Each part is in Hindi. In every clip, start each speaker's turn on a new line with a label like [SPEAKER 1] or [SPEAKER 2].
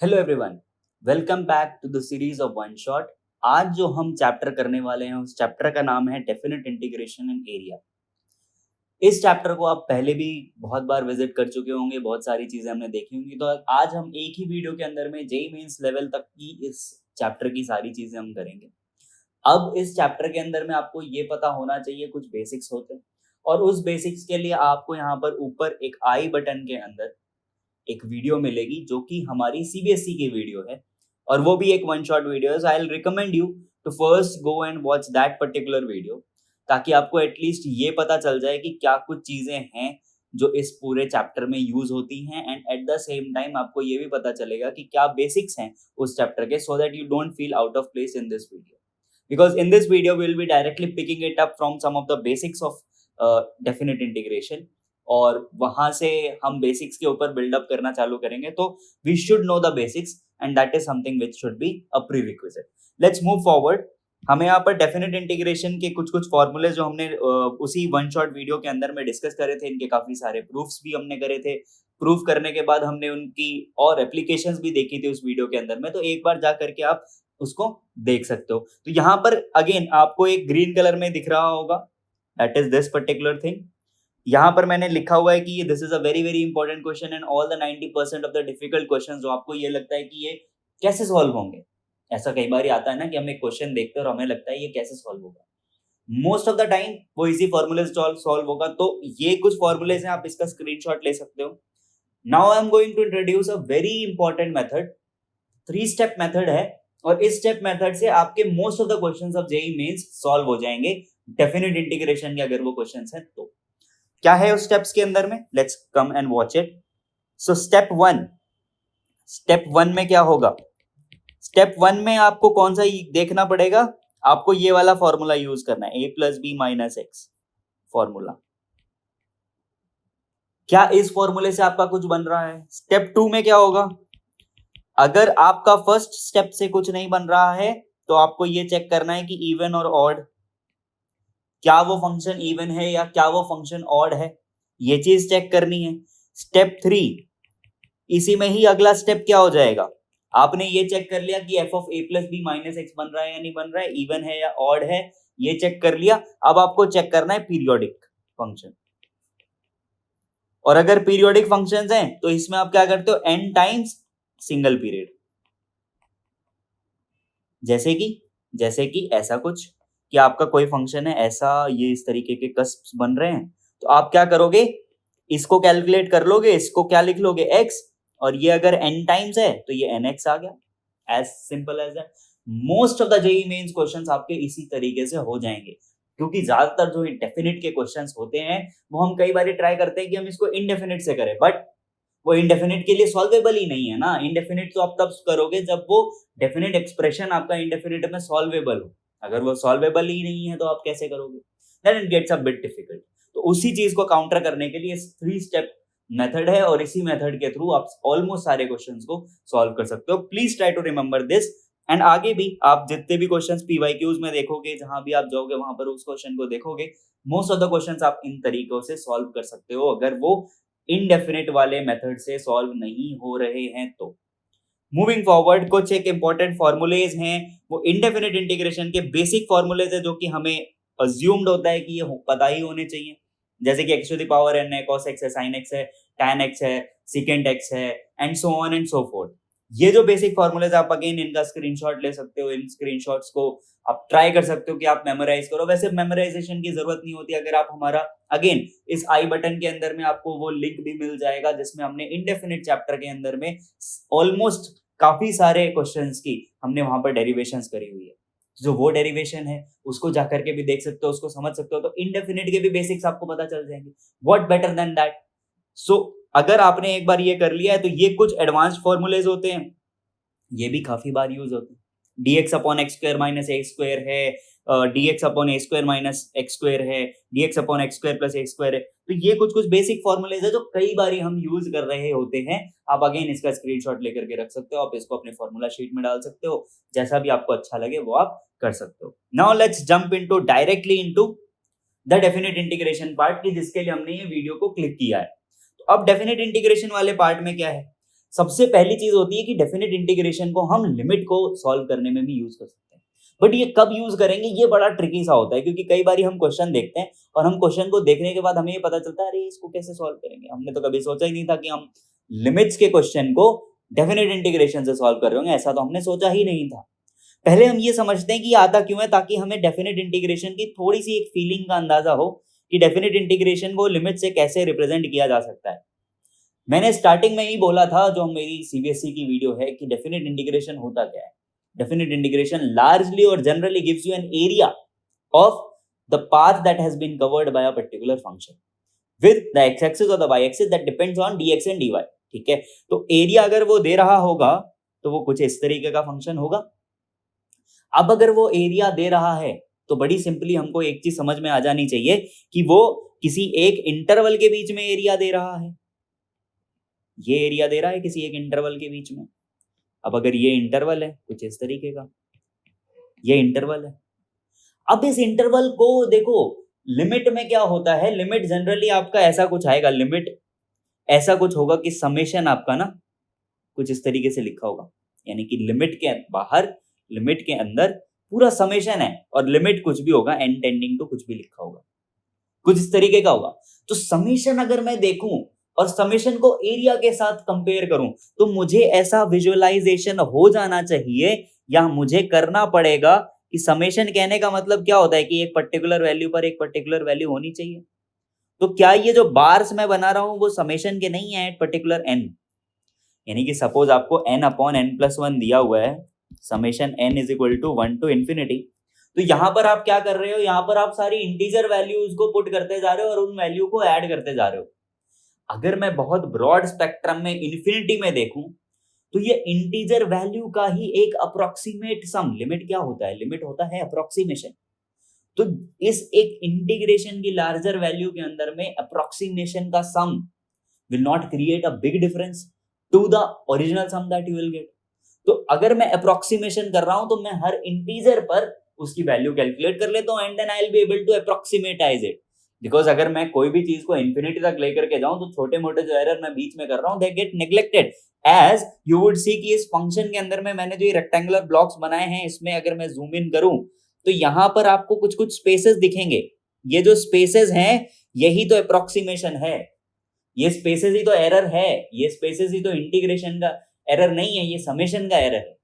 [SPEAKER 1] Hello everyone, welcome back to the series of one shot. आज जो हम चैप्टर करने वाले हैं उस चैप्टर का नाम है डेफिनेट इंटीग्रेशन इन एरिया। इस चैप्टर को आप पहले भी बहुत बार विजिट कर चुके होंगे, बहुत सारी चीजें हमने देखी होंगी। तो आज हम एक ही वीडियो के अंदर में जेईई मेंस लेवल तक की इस चैप्टर की सारी चीजें हम करेंगे। अब इस चैप्टर के अंदर में आपको ये पता होना चाहिए कुछ बेसिक्स होते हैं, और उस बेसिक्स के लिए आपको यहाँ पर ऊपर एक आई बटन के अंदर एक वीडियो मिलेगी जो कि हमारी सीबीएसई की वीडियो है, और वो भी एक वन शॉट वीडियो है। So I will recommend you to first go and watch that particular video, ताकि आपको एटलीस्ट ये पता चल जाए कि क्या कुछ चीजें हैं जो इस पूरे चैप्टर में यूज होती हैं, and at the same time आपको ये भी पता चलेगा कि क्या बेसिक्स हैं उस चैप्टर के, सो that you don't feel out of place in this video. because in this video we will be directly picking it up from some of the basics of definite integration, और वहां से हम बेसिक्स के ऊपर बिल्डअप करना चालू करेंगे। तो we should know the basics and that is something which should be a prerequisite. Let's move forward. हमें यहाँ पर डेफिनेट इंटीग्रेशन के कुछ कुछ फॉर्मूले जो हमने उसी वन शॉट वीडियो के अंदर में डिस्कस करे थे, इनके काफी सारे प्रूफ्स भी हमने करे थे। प्रूफ करने के बाद हमने उनकी और एप्लीकेशंस भी देखी थी उस वीडियो के अंदर में, तो एक बार जा करके आप उसको देख सकते हो। तो यहाँ पर अगेन आपको एक ग्रीन कलर में दिख रहा होगा, that is this particular thing. यहाँ पर मैंने लिखा हुआ है कि this is a very very important question and all the 90% of the difficult question जो आपको ये लगता है कि ये कैसे सॉल्व होंगे। ऐसा कई बार आता है ना कि हम एक क्वेश्चन देखते हैं और हमें लगता है ये कैसे सॉल्व होगा। मोस्ट ऑफ द टाइम वो इजी फॉर्मूले सॉल्व होगा। तो ये कुछ फॉर्मूलेज हैं, आप इसका स्क्रीनशॉट ले सकते हो। Now I am going to introduce a very important method, 3 step method है, और इस स्टेप मेथड से आपके most of the questions of JEE Mains solve हो जाएंगे डेफिनेट इंटीग्रेशन के अगर वो क्वेश्चंस हैं तो। क्या है उस स्टेप्स के अंदर में, let's come and watch it. So step one में क्या होगा? स्टेप वन में आपको कौन सा देखना पड़ेगा? आपको ये वाला फॉर्मूला यूज करना है, a plus b minus x formula. क्या इस फॉर्मूले से आपका कुछ बन रहा है? स्टेप टू में क्या होगा? अगर आपका फर्स्ट स्टेप से कुछ नहीं बन रहा है तो आपको ये चेक करना है कि इवन और ऑड, क्या वो फंक्शन इवन है या क्या वो फंक्शन ऑड है, ये चीज चेक करनी है। स्टेप थ्री, इसी में ही अगला स्टेप क्या हो जाएगा? आपने ये चेक कर लिया कि f of a plus b minus x बन रहा है या नहीं बन रहा है, इवन है या ऑड है, ये चेक कर लिया। अब आपको चेक करना है पीरियोडिक फंक्शन, और अगर पीरियोडिक फंक्शंस हैं तो इसमें आप क्या करते हो? n times single period. जैसे कि ऐसा कुछ कि आपका कोई फंक्शन है ऐसा, ये इस तरीके के कस्प्स बन रहे हैं, तो आप क्या करोगे? इसको कैलकुलेट कर लोगे, इसको क्या लिख लोगे? x, और ये अगर n टाइम्स है तो ये nx आ गया। As simple as that. Most of the JEE Mains questions आपके इसी तरीके से हो जाएंगे, क्योंकि ज्यादातर जो डेफिनेट के क्वेश्चंस होते हैं वो हम कई बार ट्राई करते हैं कि हम इसको इनडेफिनेट से करें, बट वो इनडेफिनेट के लिए सॉल्वेबल ही नहीं है ना। इनडेफिनेट तो आप तब करोगे जब वो डेफिनेट एक्सप्रेशन आपका इनडेफिनेट में सॉल्वेबल हो। अगर वो सॉल्वेबल ही नहीं है तो आप कैसे करोगे? Then it gets a bit difficult. तो उसी चीज को काउंटर करने के लिए 3 स्टेप मेथड है, और इसी मेथड के थ्रू आप ऑलमोस्ट सारे क्वेश्चंस को सॉल्व कर सकते हो। Please try to remember this, and आगे भी आप जितने भी क्वेश्चंस पीवाईक्यूज में देखोगे, जहां भी आप जाओगे वहां पर उस क्वेश्चन को देखोगे, मोस्ट ऑफ द क्वेश्चंस आप इन तरीकों से सॉल्व कर सकते हो अगर वो इनडेफिनेट वाले मेथड से सॉल्व नहीं हो रहे हैं तो। मूविंग फॉरवर्ड, कुछ एक इंपॉर्टेंट फॉर्मूलेज हैं, वो इनडेफिनेट इंटीग्रेशन के बेसिक फॉर्मूलेज है जो कि हमें अज्यूम्ड होता है कि ये पता ही होने चाहिए। जैसे कि x to the power n है, cos x है, sin x है, tan x है, secant x है, and so on and so fourth. ये जो बेसिक फॉर्मूलेज आप अगेन इनका स्क्रीनशॉट ले सकते हो, इन स्क्रीनशॉट्स को आप ट्राई कर सकते हो कि आप मेमोराइज करो। वैसे मेमोराइजेशन की जरूरत नहीं होती, अगर आप हमारा अगेन इस आई बटन के अंदर में आपको वो लिंक भी मिल जाएगा जिसमें हमने इनडेफिनेट चैप्टर के अंदर में ऑलमोस्ट काफी सारे क्वेश्चंस की हमने वहां पर डेरिवेशंस करी हुई है। जो वो डेरिवेशन है उसको जाकर के भी देख सकते हो, उसको समझ सकते हो, तो इनडेफिनेट के भी बेसिक्स आपको पता चल जाएंगे। What better than that? So अगर आपने एक बार ये कर लिया है तो ये कुछ एडवांस्ड फॉर्मूलेज होते हैं, ये भी काफी बार यूज होते हैं। dx upon X square minus ए स्क्वायर है, dx upon A square minus x square है, dx upon X square plus X square है। तो ये कुछ कुछ बेसिक फॉर्मूलेज है जो कई बार हम यूज कर रहे होते हैं। आप अगेन इसका स्क्रीनशॉट लेकर के रख सकते हो, आप इसको अपने फॉर्मूला शीट में डाल सकते हो, जैसा भी आपको अच्छा लगे वो आप कर सकते हो। Now let's jump into directly into the definite integration part, की जिसके लिए हमने ये वीडियो को क्लिक किया है। तो अब डेफिनेट इंटीग्रेशन वाले पार्ट में क्या है? सबसे पहली चीज होती है कि डेफिनेट इंटीग्रेशन को हम लिमिट को सॉल्व करने में भी यूज कर सकते हैं, बट ये कब यूज करेंगे ये बड़ा ट्रिकी सा होता है, क्योंकि कई बार हम क्वेश्चन देखते हैं और हम क्वेश्चन को देखने के बाद हमें ये पता चलता है अरे इसको कैसे सॉल्व करेंगे, हमने तो कभी सोचा ही नहीं था कि हम लिमिट्स के क्वेश्चन को डेफिनेट इंटीग्रेशन से सॉल्व कर रहे होंगे, ऐसा तो हमने सोचा ही नहीं था। पहले हम ये समझते हैं कि आता क्यों है, ताकि हमें डेफिनेट इंटीग्रेशन की थोड़ी सी एक फीलिंग का अंदाजा हो कि डेफिनेट इंटीग्रेशन को लिमिट से कैसे रिप्रेजेंट किया जा सकता है। मैंने स्टार्टिंग में ही बोला था, जो मेरी सीबीएसई की वीडियो है, कि डेफिनेट इंटीग्रेशन होता क्या है। डेफिनेट इंटीग्रेशन लार्जली और generally gives you an area of the path that has been covered by a particular function with the X axis और the Y axis that depends on dx and dy। ठीक है, तो एरिया अगर वो दे रहा होगा तो वो कुछ इस तरीके का फंक्शन होगा। अब अगर वो एरिया दे रहा है तो बड़ी सिंपली हमको एक चीज समझ में आ जानी चाहिए कि वो किसी एक इंटरवल के बीच में एरिया दे रहा है। ये एरिया दे रहा है किसी एक इंटरवल के बीच में। अब अगर ये इंटरवल है कुछ इस तरीके का, ये इंटरवल है। अब इस इंटरवल को देखो, लिमिट में क्या होता है, लिमिट जनरली आपका ऐसा कुछ आएगा, लिमिट ऐसा कुछ होगा कि समेशन आपका ना कुछ इस तरीके से लिखा होगा, यानी कि लिमिट के बाहर लिमिट के अंदर पूरा समेशन है और लिमिट कुछ भी होगा, एन टेंडिंग टू कुछ भी लिखा होगा, कुछ इस तरीके का होगा। तो समेशन अगर मैं देखूं और समेशन को एरिया के साथ कंपेयर करूं तो मुझे ऐसा विजुअलाइजेशन हो जाना चाहिए, या मुझे करना पड़ेगा कि समेशन कहने का मतलब क्या होता है कि एक पर्टिकुलर वैल्यू पर एक पर्टिकुलर वैल्यू होनी चाहिए। तो क्या ये जो बार्स मैं बना रहा हूं वो समेशन के नहीं है एट पर्टिकुलर n, यानी कि सपोज आपको n अपॉन n+1 दिया हुआ है, summation n is equal to 1 to infinity. तो यहां पर आप क्या कर रहे हो, यहां पर आप सारी इंटीजर वैल्यूज को पुट करते जा रहे हो और उन वैल्यू को ऐड करते जा रहे हो। अगर मैं बहुत ब्रॉड स्पेक्ट्रम में इन्फिनिटी में देखूं तो ये इंटीजर वैल्यू का ही एक अप्रोक्सीमेट सम, लिमिट क्या होता है, लिमिट होता है अप्रोक्सीमेशन। तो इस एक इंटीग्रेशन की लार्जर वैल्यू के अंदर में अप्रोक्सीमेशन का sum will not create a big difference to the original sum that you will get. तो अगर मैं अप्रोक्सीमेशन कर रहा हूं तो मैं हर इंटीजर पर उसकी वैल्यू कैलकुलेट कर लेता हूं and then I will be able to approximatize it. Because अगर मैं कोई भी चीज को इन्फिनिटी तक लेकर के जाऊं तो छोटे मोटे जो एरर मैं बीच में कर रहा हूं they get neglected. As you would see कि इस फंक्शन के अंदर में मैंने जो ये रेक्टेंगुलर ब्लॉक्स बनाए हैं, इसमें अगर मैं जूम इन करूं तो यहां पर आपको कुछ कुछ स्पेसेस दिखेंगे। ये जो स्पेसेस हैं यही तो अप्रोक्सीमेशन है, ये स्पेसेस ही तो एरर है, ये स्पेसेस ही तो इंटीग्रेशन का एरर नहीं है, ये समेशन का एरर है।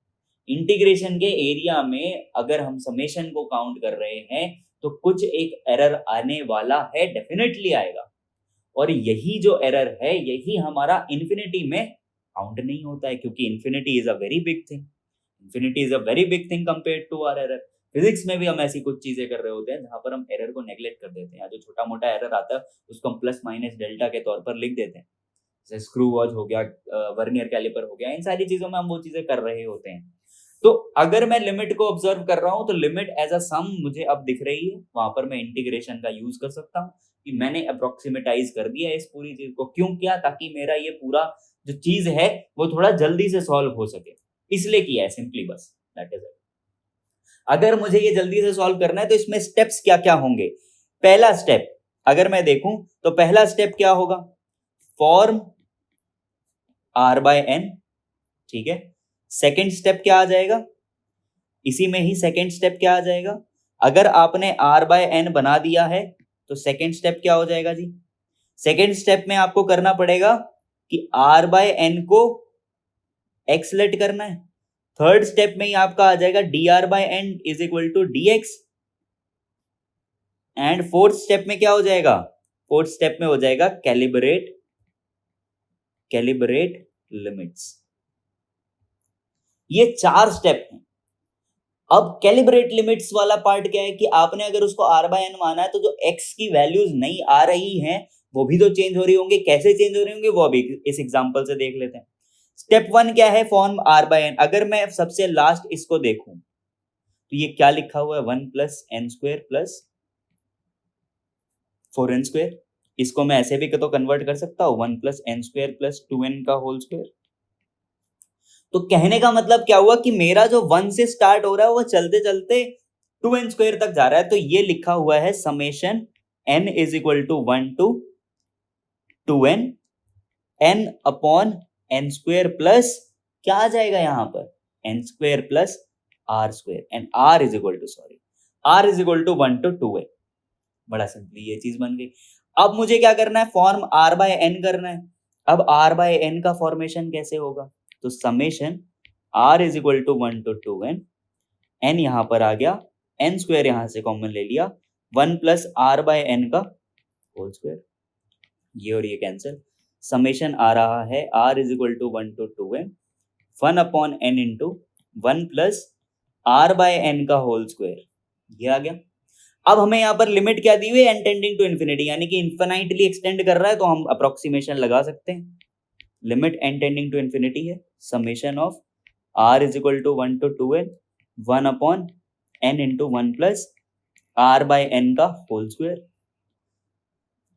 [SPEAKER 1] इंटीग्रेशन के एरिया में अगर हम समेशन को काउंट कर रहे हैं तो कुछ एक एरर आने वाला है, डेफिनेटली आएगा। और यही जो एरर है यही हमारा इन्फिनिटी में काउंट नहीं होता है, क्योंकि infinity is a very big thing, infinity is a very big thing compared to our error. Physics में भी हम ऐसी कुछ चीजें कर रहे होते हैं जहां पर हम एरर को नेग्लेक्ट कर देते हैं, जो छोटा मोटा एरर आता है उसको हम प्लस माइनस डेल्टा के तौर पर लिख देते हैं, जैसे स्क्रू वॉच हो गया, वर्नियर कैलिपर हो गया, इन सारी चीजों में हम वो चीजें कर रहे होते हैं। तो अगर मैं लिमिट को ऑब्जर्व कर रहा हूं तो लिमिट एज अ सम मुझे अब दिख रही है, वहां पर मैं इंटीग्रेशन का यूज कर सकता हूं कि मैंने अप्रोक्सीमेटाइज कर दिया इस पूरी चीज को। क्यों किया, ताकि मेरा ये पूरा जो चीज है वो थोड़ा जल्दी से सॉल्व हो सके, इसलिए किया है सिंपली, बस दैट इज इट। अगर मुझे ये जल्दी से सॉल्व करना है तो इसमें स्टेप्स क्या क्या होंगे। पहला स्टेप अगर मैं देखूं तो पहला स्टेप क्या होगा, फॉर्म r/n, ठीक है। सेकेंड स्टेप क्या आ जाएगा, इसी में ही सेकेंड स्टेप क्या आ जाएगा, अगर आपने r/n बना दिया है तो सेकेंड स्टेप क्या हो जाएगा जी, सेकेंड स्टेप में आपको करना पड़ेगा कि r/n को x लेट करना है। थर्ड स्टेप में ही आपका आ जाएगा dr/n is equal to dx। And fourth step में क्या हो जाएगा, फोर्थ स्टेप में हो जाएगा कैलिब्रेट लिमिट्स। ये 4 स्टेप हैं। अब कैलिब्रेट लिमिट्स वाला पार्ट क्या है कि आपने अगर उसको r/n माना है तो जो x की वैल्यूज नहीं आ रही हैं वो भी तो चेंज हो रही होंगे, कैसे चेंज हो रही होंगे वो अभी इस एग्जांपल से देख लेते हैं। स्टेप 1 क्या है, फॉर्म r/n। अगर मैं सबसे लास्ट इसको देखूं तो ये क्या लिखा हुआ है, 1 + n² + 4n²। इसको मैं ऐसे भी तो कन्वर्ट कर सकता हूं, 1 + n² + 2n²। तो कहने का मतलब क्या हुआ कि मेरा जो 1 से स्टार्ट हो रहा है वो चलते चलते 2n² तक जा रहा है। तो ये लिखा हुआ है summation n is equal to 1 to 2n, n upon n square plus क्या आ जाएगा यहाँ पर, n square plus r square, and r is equal to 1 to 2n। बड़ा सिंपली ये चीज बन गई। अब मुझे क्या करना है, फॉर्म r बाय n करना है। अब r बाय n का फॉर्मेशन कैसे होगा, तो summation r is equal to 1 to 2n, n यहां पर आ गया, n स्क्वायर यहां से कॉमन ले लिया, 1 प्लस r बाय n का होल स्क्वायर, ये और ये कैंसिल, समेशन आ रहा है r is equal to 1 to 2n 1 upon n into 1 plus r by n का होल स्क्वायर, ये आ गया। अब हमें यहाँ पर लिमिट क्या दी हुई है, n टेंडिंग टू इन्फिनिटी, यानी कि इन्फिनाइटली एक्सटेंड कर रहा है, तो हम अप्रोक्सीमेशन लगा सकते हैं। Limit n tending to infinity है, summation of r is equal to 1 to 2n 1 upon n into 1 plus r by n का होल स्क्वायर।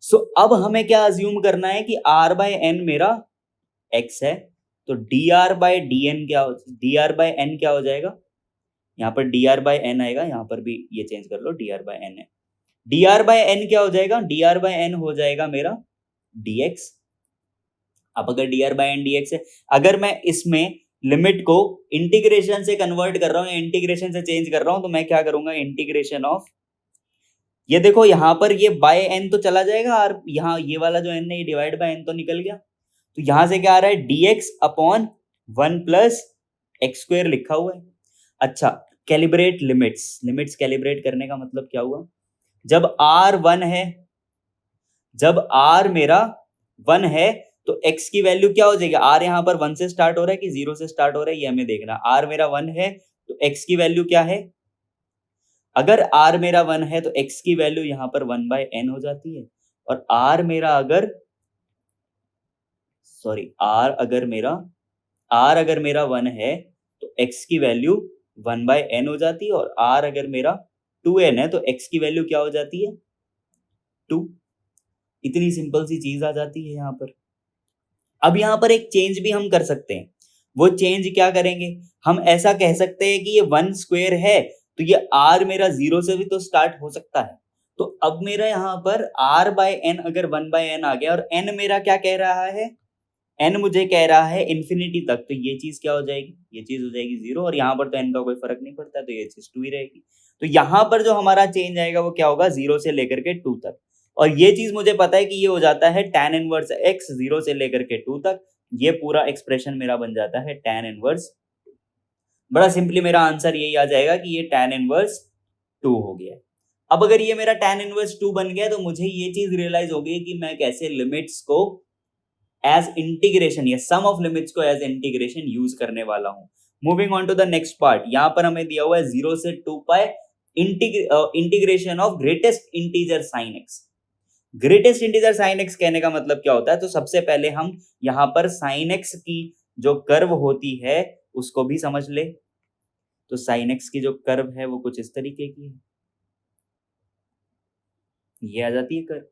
[SPEAKER 1] सो अब हमें क्या अज्यूम करना है कि r बाय n मेरा x है, तो dr by dn dr by n क्या हो जाएगा, यहाँ पर dr बाय n आएगा, यहाँ पर भी ये चेंज कर लो, dr बाय n है, dr बाय n क्या हो जाएगा, dr बाय n हो जाएगा मेरा dx। अब अगर dr बाय n dx है, अगर मैं इसमें लिमिट को इंटीग्रेशन से कन्वर्ट कर रहा हूँ, इंटीग्रेशन से चेंज कर रहा हूँ, तो मैं क्या करूंगा, इंटीग्रेशन ऑफ, ये देखो यहाँ पर ये बाय n तो चला जाएगा, और यहाँ ये वाला जो n है ये डिवाइड बाय n तो निकल गया, तो यहां से क्या आ रहा है, dx upon 1 plus X square लिखा हुआ है। अच्छा, कैलिब्रेट लिमिट्स कैलिब्रेट करने का मतलब क्या हुआ, जब r 1 है, जब r मेरा 1 है, तो x की वैल्यू क्या हो जाएगी, r यहाँ पर 1 से स्टार्ट हो रहा है कि 0 से स्टार्ट हो रहा है, ये हमें देखना। r मेरा 1 है तो x की वैल्यू क्या है, अगर r मेरा 1 है तो x की वैल्यू यहाँ पर 1 बाय n हो जाती है, और r मेरा अगर r अगर मेरा 1 है तो x की वैल्यू 1 बाय n हो जाती है, और r अगर मेरा 2n है तो x की वैल्यू क्या हो जाती है, 2। इतनी सिंपल सी चीज आ जाती है यहाँ पर। अब यहाँ पर एक चेंज भी हम कर सकते हैं, वो चेंज क्या करेंगे, हम ऐसा कह सकते हैं कि ये 1 स्क्वायर है, तो ये r मेरा 0 से भी तो स्टार्ट हो सकता है, तो अब मेरा यहाँ पर r बाय n अगर 1 बाय n आ गया, और n मेरा क्या कह रहा है, n मुझे कह रहा है इन्फिनिटी तक, तो ये चीज क्या हो जाएगी, ये चीज हो जाएगी 0, और यहाँ पर तो n का कोई फर्क नहीं पड़ता, तो ये चीज 2 ही रहेगी। तो यहाँ पर जो हमारा चेंज आएगा वो क्या होगा, 0 से लेकर के 2 तक, और ये चीज मुझे पता है कि ये हो जाता है tan इनवर्स x 0 से लेकर के 2 तक, ये पूरा एक्सप्रेशन मेरा बन जाता है tan इनवर्स। बड़ा सिंपली मेरा आंसर यही आ जाएगा कि ये tan इनवर्स 2 हो गया। अब अगर ये मेरा tan इनवर्स 2 बन गया, तो मुझे ये चीज रियलाइज हो गई कि मैं कैसे लिमिट्स को एज इंटीग्रेशन या सम ऑफ लिमिट्स को एज इंटीग्रेशन यूज करने वाला हूं। Moving on to the next part, यहां पर हमें दिया हुआ है 0 से 2 pi integration of greatest integer sine x. Greatest integer sine x कहने का मतलब क्या होता है, तो सबसे पहले हम यहां पर साइन एक्स की जो कर्व होती है उसको भी समझ ले। तो साइन एक्स की जो कर्व है वो कुछ इस तरीके की है, ये आ जाती है curve.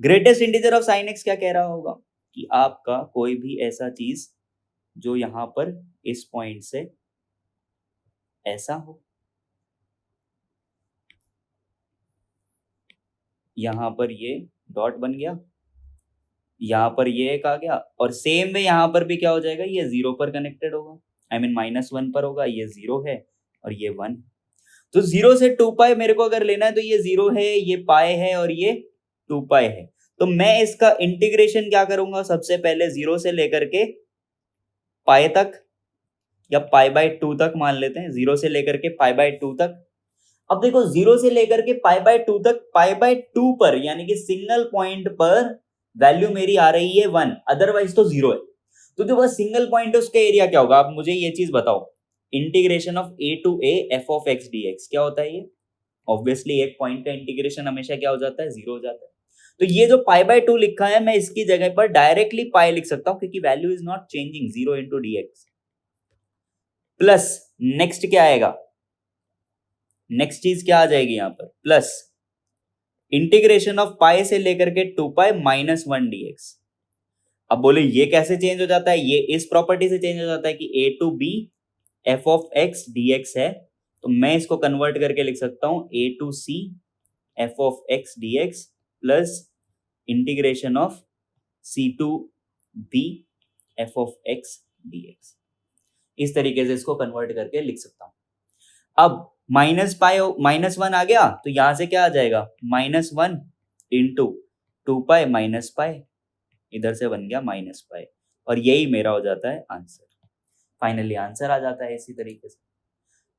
[SPEAKER 1] Greatest integer of sine x क्या कह रहा होगा कि आपका कोई भी ऐसा चीज जो यहां पर इस पॉइंट से ऐसा हो, यहां पर ये डॉट बन गया, यहां पर ये एक आ गया, और सेम वे यहां पर भी क्या हो जाएगा, ये 0 पर कनेक्टेड होगा, आई मीन -1 पर होगा, ये 0 है और ये 1। तो 0 से 2 पाई मेरे को अगर लेना है, तो ये 0 है, ये पाई है और ये 2 पाई है, तो मैं इसका इंटीग्रेशन क्या करूंगा, सबसे पहले 0 से लेकर के पाई तक या पाई बाय 2 तक मान लेते हैं, 0 से लेकर के पाई बाय 2 तक। अब देखो 0 से लेकर के पाई बाय 2 तक, पाई बाय 2 पर यानी कि सिंगल पॉइंट पर वैल्यू मेरी आ रही है 1, अदरवाइज तो 0 है। तो जो वह सिंगल पॉइंट है उसका एरिया क्या होगा, आप मुझे ये चीज बताओ। Integration of a to a f of x dx क्या होता है, ये ऑब्वियसली एक पॉइंट का इंटीग्रेशन हमेशा क्या हो जाता है, 0 हो जाता है। तो ये जो पाई बाय 2 लिखा है, मैं इसकी जगह पर डायरेक्टली पाई लिख सकता हूं, क्योंकि value is not changing, 0 into dx। Plus next क्या आएगा, नेक्स्ट चीज क्या आ जाएगी यहां पर, प्लस इंटीग्रेशन ऑफ पाई से लेकर के 2 पाई -1 dx। अब बोले ये कैसे चेंज हो जाता है, ये इस प्रॉपर्टी से चेंज हो जाता है कि a to b f of x dx है, तो मैं इसको कन्वर्ट करके लिख सकता हूं a to c f of x dx plus integration of c to b f of x dx। इस तरीके से इसको कन्वर्ट करके लिख सकता हूं। अब -1 आ गया तो यहां से क्या आ जाएगा, -1 इंटू 2 पाई माइनस पाई, इधर से बन गया -पाई, और यही मेरा हो जाता है आंसर। फाइनली आंसर आ जाता है इसी तरीके से।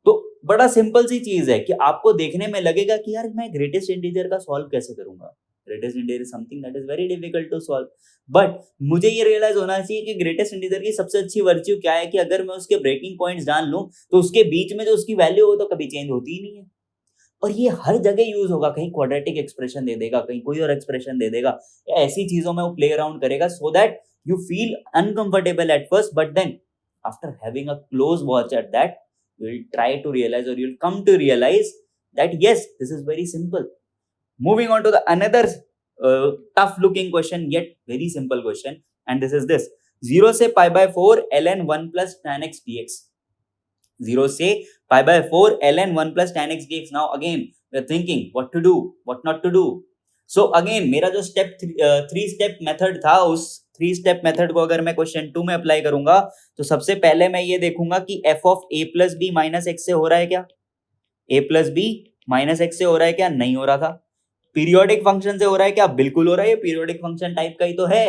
[SPEAKER 1] तो बड़ा सिंपल सी चीज है कि आपको देखने में लगेगा कि यार मैं ग्रेटेस्ट इंटीजर का सॉल्व कैसे करूंगा, greatest integer is something that is very difficult to solve. But मुझे ये रियलाइज होना चाहिए कि ग्रेटेस्ट इंटीजर की सबसे अच्छी वर्च्यू क्या है कि अगर मैं उसके ब्रेकिंग पॉइंट्स जान लूं तो उसके बीच में जो उसकी वैल्यू हो तो कभी चेंज होती ही नहीं है। और ये हर जगह यूज होगा, कहीं क्वाड्रेटिक एक्सप्रेशन दे देगा, कहीं कोई और एक्सप्रेशन दे देगा, ऐसी चीजों में वो प्ले अराउंड करेगा so that you feel uncomfortable at first, but then after having a close watch at that you will try to realize, or you'll come to realize that yes, this is very simple. Moving on to the another tough looking question, yet very simple question, and this is this: 0 से pi by 4 ln 1 plus tan x dx। 0 से pi by 4 ln 1 plus tan x dx। Now again we are thinking what to do, what not to do. So again मेरा जो स्टेप 3 स्टेप मेथड था, उस 3 स्टेप मेथड को अगर मैं क्वेश्चन 2 में अप्लाई करूंगा तो सबसे पहले मैं ये देखूंगा कि f of a plus b minus x से हो रहा है क्या, a plus b minus x से हो रहा है क्या, नहीं हो रहा था। पीरियोडिक फंक्शन से हो रहा है क्या, बिल्कुल हो रहा है, ये पीरियोडिक फंक्शन टाइप का ही तो है,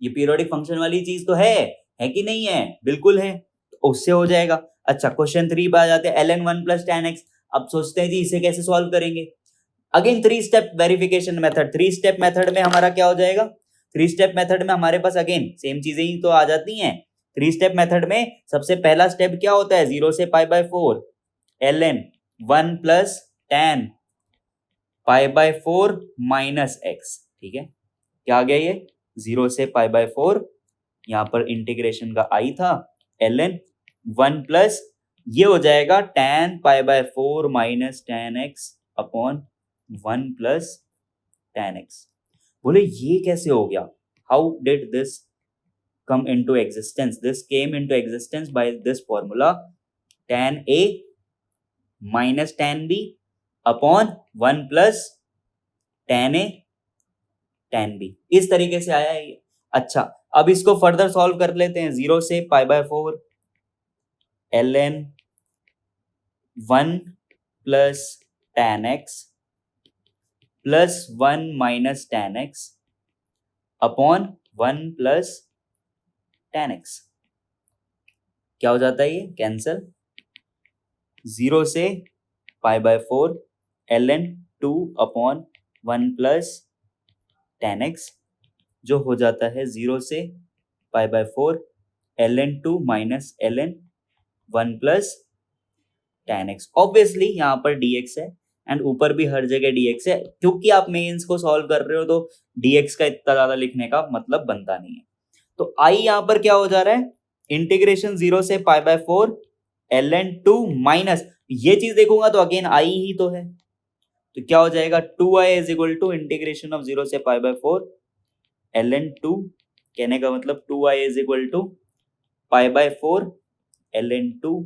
[SPEAKER 1] ये पीरियोडिक फंक्शन वाली चीज तो है कि नहीं है, बिल्कुल है, तो उससे हो जाएगा। अच्छा क्वेश्चन 3 पे आ जाते हैं, ln 1 प्लस tan x। अब सोचते हैं जी इसे कैसे सॉल्व करेंगे। Again 3 step verification method. 3 step method में हमारा क्या हो जाएगा, 3 स्टेप मेथड में हमारे पास अगेन सेम चीजें ही तो आ जाती हैं। 3 स्टेप मेथड में सबसे पहला स्टेप क्या होता है, 0 से पाई by 4 ln 1 plus tan pi by 4 minus x. ठीक है, क्या आ गया ये, 0 से पाई बाय 4, यहां पर इंटीग्रेशन का आई था, ln 1 प्लस ये हो जाएगा tan pi by 4 minus tan x upon 1 plus tan x। बोले ये कैसे हो गया, how did this come into existence? This came into existence by this formula, tan a minus tan b upon 1 plus tan a tan b, इस तरीके से आया है ये। अच्छा अब इसको फर्दर सॉल्व कर लेते हैं। 0 से पाई by 4 ln 1 plus tan x plus 1 minus tan x upon 1 plus tan x। क्या हो जाता है ये, कैंसल। 0 से पाई by 4 ln 2 upon 1 plus tan x, जो हो जाता है 0 से पाई by 4 ln 2 minus ln 1 plus tan x। Obviously यहाँ पर dx है एंड ऊपर भी हर जगह dx है, क्योंकि आप मेंस को सॉल्व कर रहे हो तो dx का इतना ज्यादा लिखने का मतलब बनता नहीं है। तो आई यहाँ पर क्या हो जा रहा है, इंटीग्रेशन 0 से पाई बाय 4 ln 2 माइनस, ये चीज देखूंगा तो अगेन आई ही तो है, तो क्या हो जाएगा 2i is equal to integration of 0 से पाई बाय 4 ln 2, कहने का मतलब 2i is equal to pi by 4 ln 2,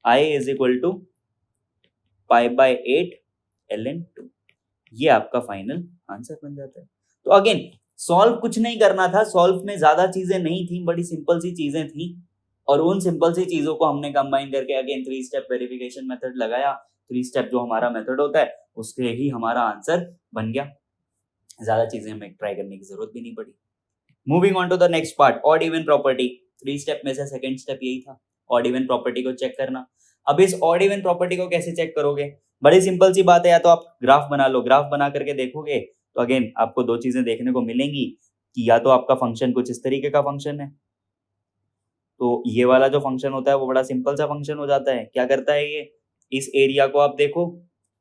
[SPEAKER 1] i is equal to pi by 8 ln 2। ये आपका फाइनल आंसर बन जाता है। तो अगेन सॉल्व कुछ नहीं करना था, सॉल्व में ज्यादा चीजें नहीं थी, बड़ी सिंपल सी चीजें थी, और उन सिंपल सी चीजों को हमने कंबाइन करके अगेन 3 स्टेप वेरिफिकेशन मेथड लगाया। 3 स्टेप जो हमारा मेथड होता है उसके ही हमारा आंसर बन गया, ज्यादा चीजें हमें ट्राई करने की जरूरत भी नहीं पड़ी। Moving on to the next part, odd even property. 3 step में से सेकंड स्टेप यही था, ऑड इवन प्रॉपर्टी को चेक करना। अब इस ऑड इवन प्रॉपर्टी को कैसे चेक करोगे, बड़ी सिंपल सी बात है, या तो आप ग्राफ बना लो, ग्राफ बना करके देखोगे तो अगेन आपको 2 चीजें देखने को मिलेंगी कि या तो आपका फंक्शन कुछ इस तरीके का फंक्शन है, तो ये वाला जो फंक्शन होता है वो बड़ा सिंपल सा फंक्शन हो जाता है। क्या करता है ये, इस एरिया को आप देखो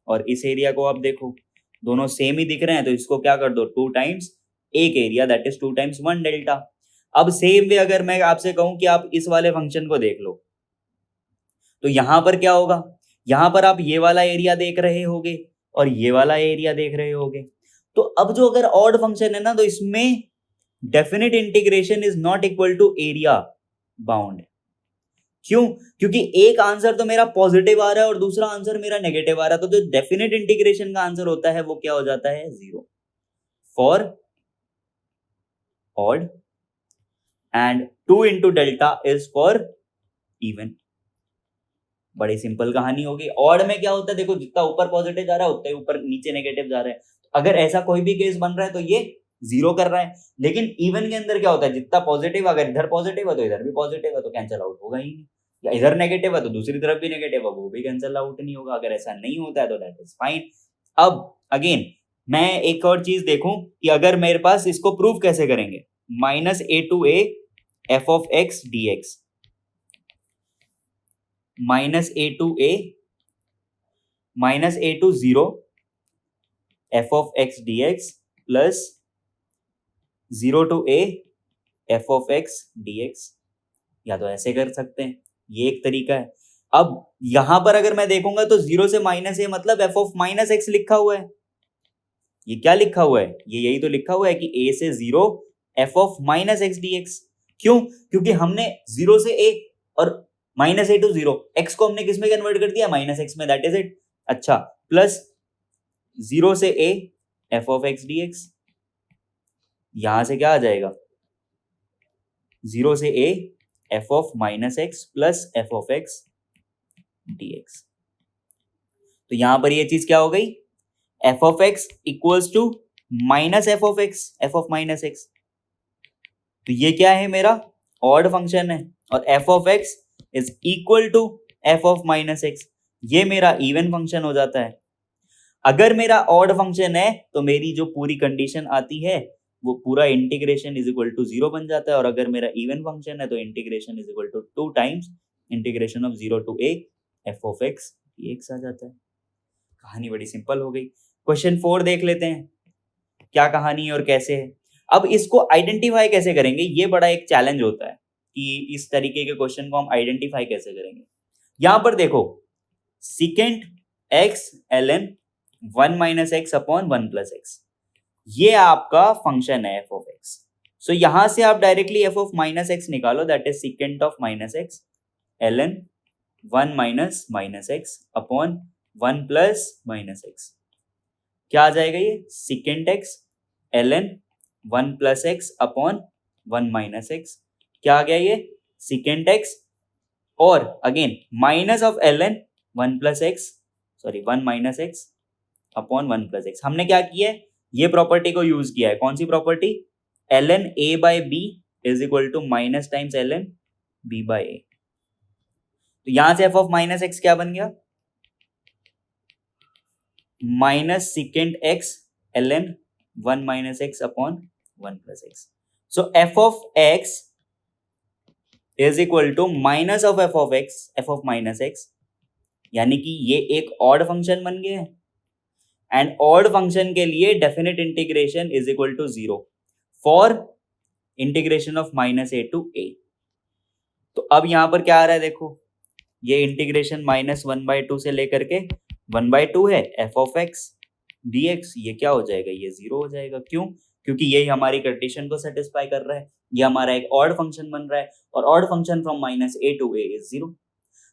[SPEAKER 1] और इस एरिया को आप देखो, दोनों सेम ही दिख रहे हैं, तो इसको क्या कर दो 2 टाइम्स एक area, that is 2 times 1 delta. अब सेम वे अगर मैं आपसे कहूं कि आप इस वाले फंक्शन को देख लो, तो यहां पर क्या होगा, यहां पर आप ये वाला एरिया देख रहे होगे और ये वाला एरिया देख रहे होगे। तो अब जो अगर ऑड फंक्शन है ना, तो इसमें definite integration is not equal to area bound. क्यों, क्योंकि एक आंसर तो मेरा पॉजिटिव आ रहा है और दूसरा आंसर मेरा नेगेटिव आ रहा है, तो जो डेफिनेट इंटीग्रेशन का आंसर होता है वो क्या हो जाता है, 0 for odd and 2 into delta is for even. बड़ी सिंपल कहानी होगी। ऑड में क्या होता है, देखो जितना ऊपर पॉजिटिव जा रहा है उतना ही ऊपर नीचे नेगेटिव जा रहा है। अगर ऐसा कोई भी केस बन रहा है तो ये जीरो कर रहा है। लेकिन इवन के अंदर क्या होता है, जितना पॉजिटिव, अगर इधर पॉजिटिव है तो इधर भी पॉजिटिव है, तो कैंसिल आउट होगा ही नहीं। या इधर नेगेटिव है तो दूसरी तरफ भी नेगेटिव है, वो भी कैंसिल आउट नहीं होगा। अगर ऐसा नहीं होता है तो दैट इज फाइन। अब अगेन मैं एक और चीज देखूं कि अगर मेरे पास इसको प्रूव कैसे करेंगे, minus A to a f of x d x, minus A to zero f of x d x plus 0 to a f of x d x. या तो ऐसे कर सकते हैं, ये एक तरीका है। अब यहां पर अगर मैं देखूंगा तो 0 से माइनस ए मतलब एफ ऑफ माइनस एक्स लिखा हुआ है। ये क्या लिखा हुआ है, ये यही तो लिखा हुआ है कि a से 0 F of minus x d x. क्यों? क्योंकि हमने 0 से a और माइनस ए टू 0 एक्स को हमने किस में कन्वर्ट कर दिया, माइनस एक्स में, दैट इज इट। अच्छा, प्लस 0 से a f of x d x, यहां से क्या आ जाएगा, 0 से a f of minus x plus f of x d x. तो यहां पर ये चीज क्या हो गई, f of x equals to minus F of x, f of minus x. तो ये क्या है, मेरा ऑड फंक्शन है, और f of x is equal to f of minus x, ये मेरा इवन फंक्शन हो जाता है। अगर मेरा ऑड फंक्शन है तो मेरी जो पूरी कंडीशन आती है वो पूरा इंटीग्रेशन इज इक्वल टू 0 बन जाता है, और अगर मेरा इवन फंक्शन है तो integration is equal to 2 times integration of 0 to a f of x dx आ जाता है। कहानी बड़ी सिंपल हो गई। क्वेश्चन 4 देख लेते हैं क्या कहानी है और कैसे है। अब इसको आइडेंटिफाई कैसे करेंगे, ये बड़ा एक चैलेंज होता है कि इस तरीके के क्वेश्चन को हम आइडेंटिफाई कैसे करेंगे। यहां पर देखो, secant x ln 1 minus x upon 1 plus x, ये आपका फंक्शन है एफ ऑफ एक्स। सो यहां से आप directly F of minus X निकालो, that is secant of minus X ln 1 minus minus x upon 1 plus minus X. क्या आ जाएगा ये, secant x ln 1 plus X upon 1 minus X. क्या आ गया ये, सिकेंट एक्स और again minus of ln 1 plus X, sorry 1 minus x upon 1 plus X. हमने क्या किया है, ये प्रॉपर्टी को यूज किया है। कौन सी property, ln a by b is equal to minus times ln b by a। तो यहां से f ऑफ माइनस एक्स क्या बन गया, minus secant x ln 1 minus x upon 1 plus x. So f of x is equal to minus of f of x, f of minus x, यानी कि ये एक ऑड फंक्शन बन गया है। एंड ऑड फंक्शन के लिए definite integration is equal to 0 for integration of minus A to A. तो अब यहां पर क्या आ रहा है, देखो ये इंटीग्रेशन माइनस 1/2 से लेकर के 1/2 है F of x d x, ये क्या हो जाएगा, ये 0 हो जाएगा। क्यों? क्योंकि यही हमारी कंडीशन को सेटिस्फाई कर रहा है, ये हमारा एक ऑड फंक्शन बन रहा है, और odd function from minus A to a is 0।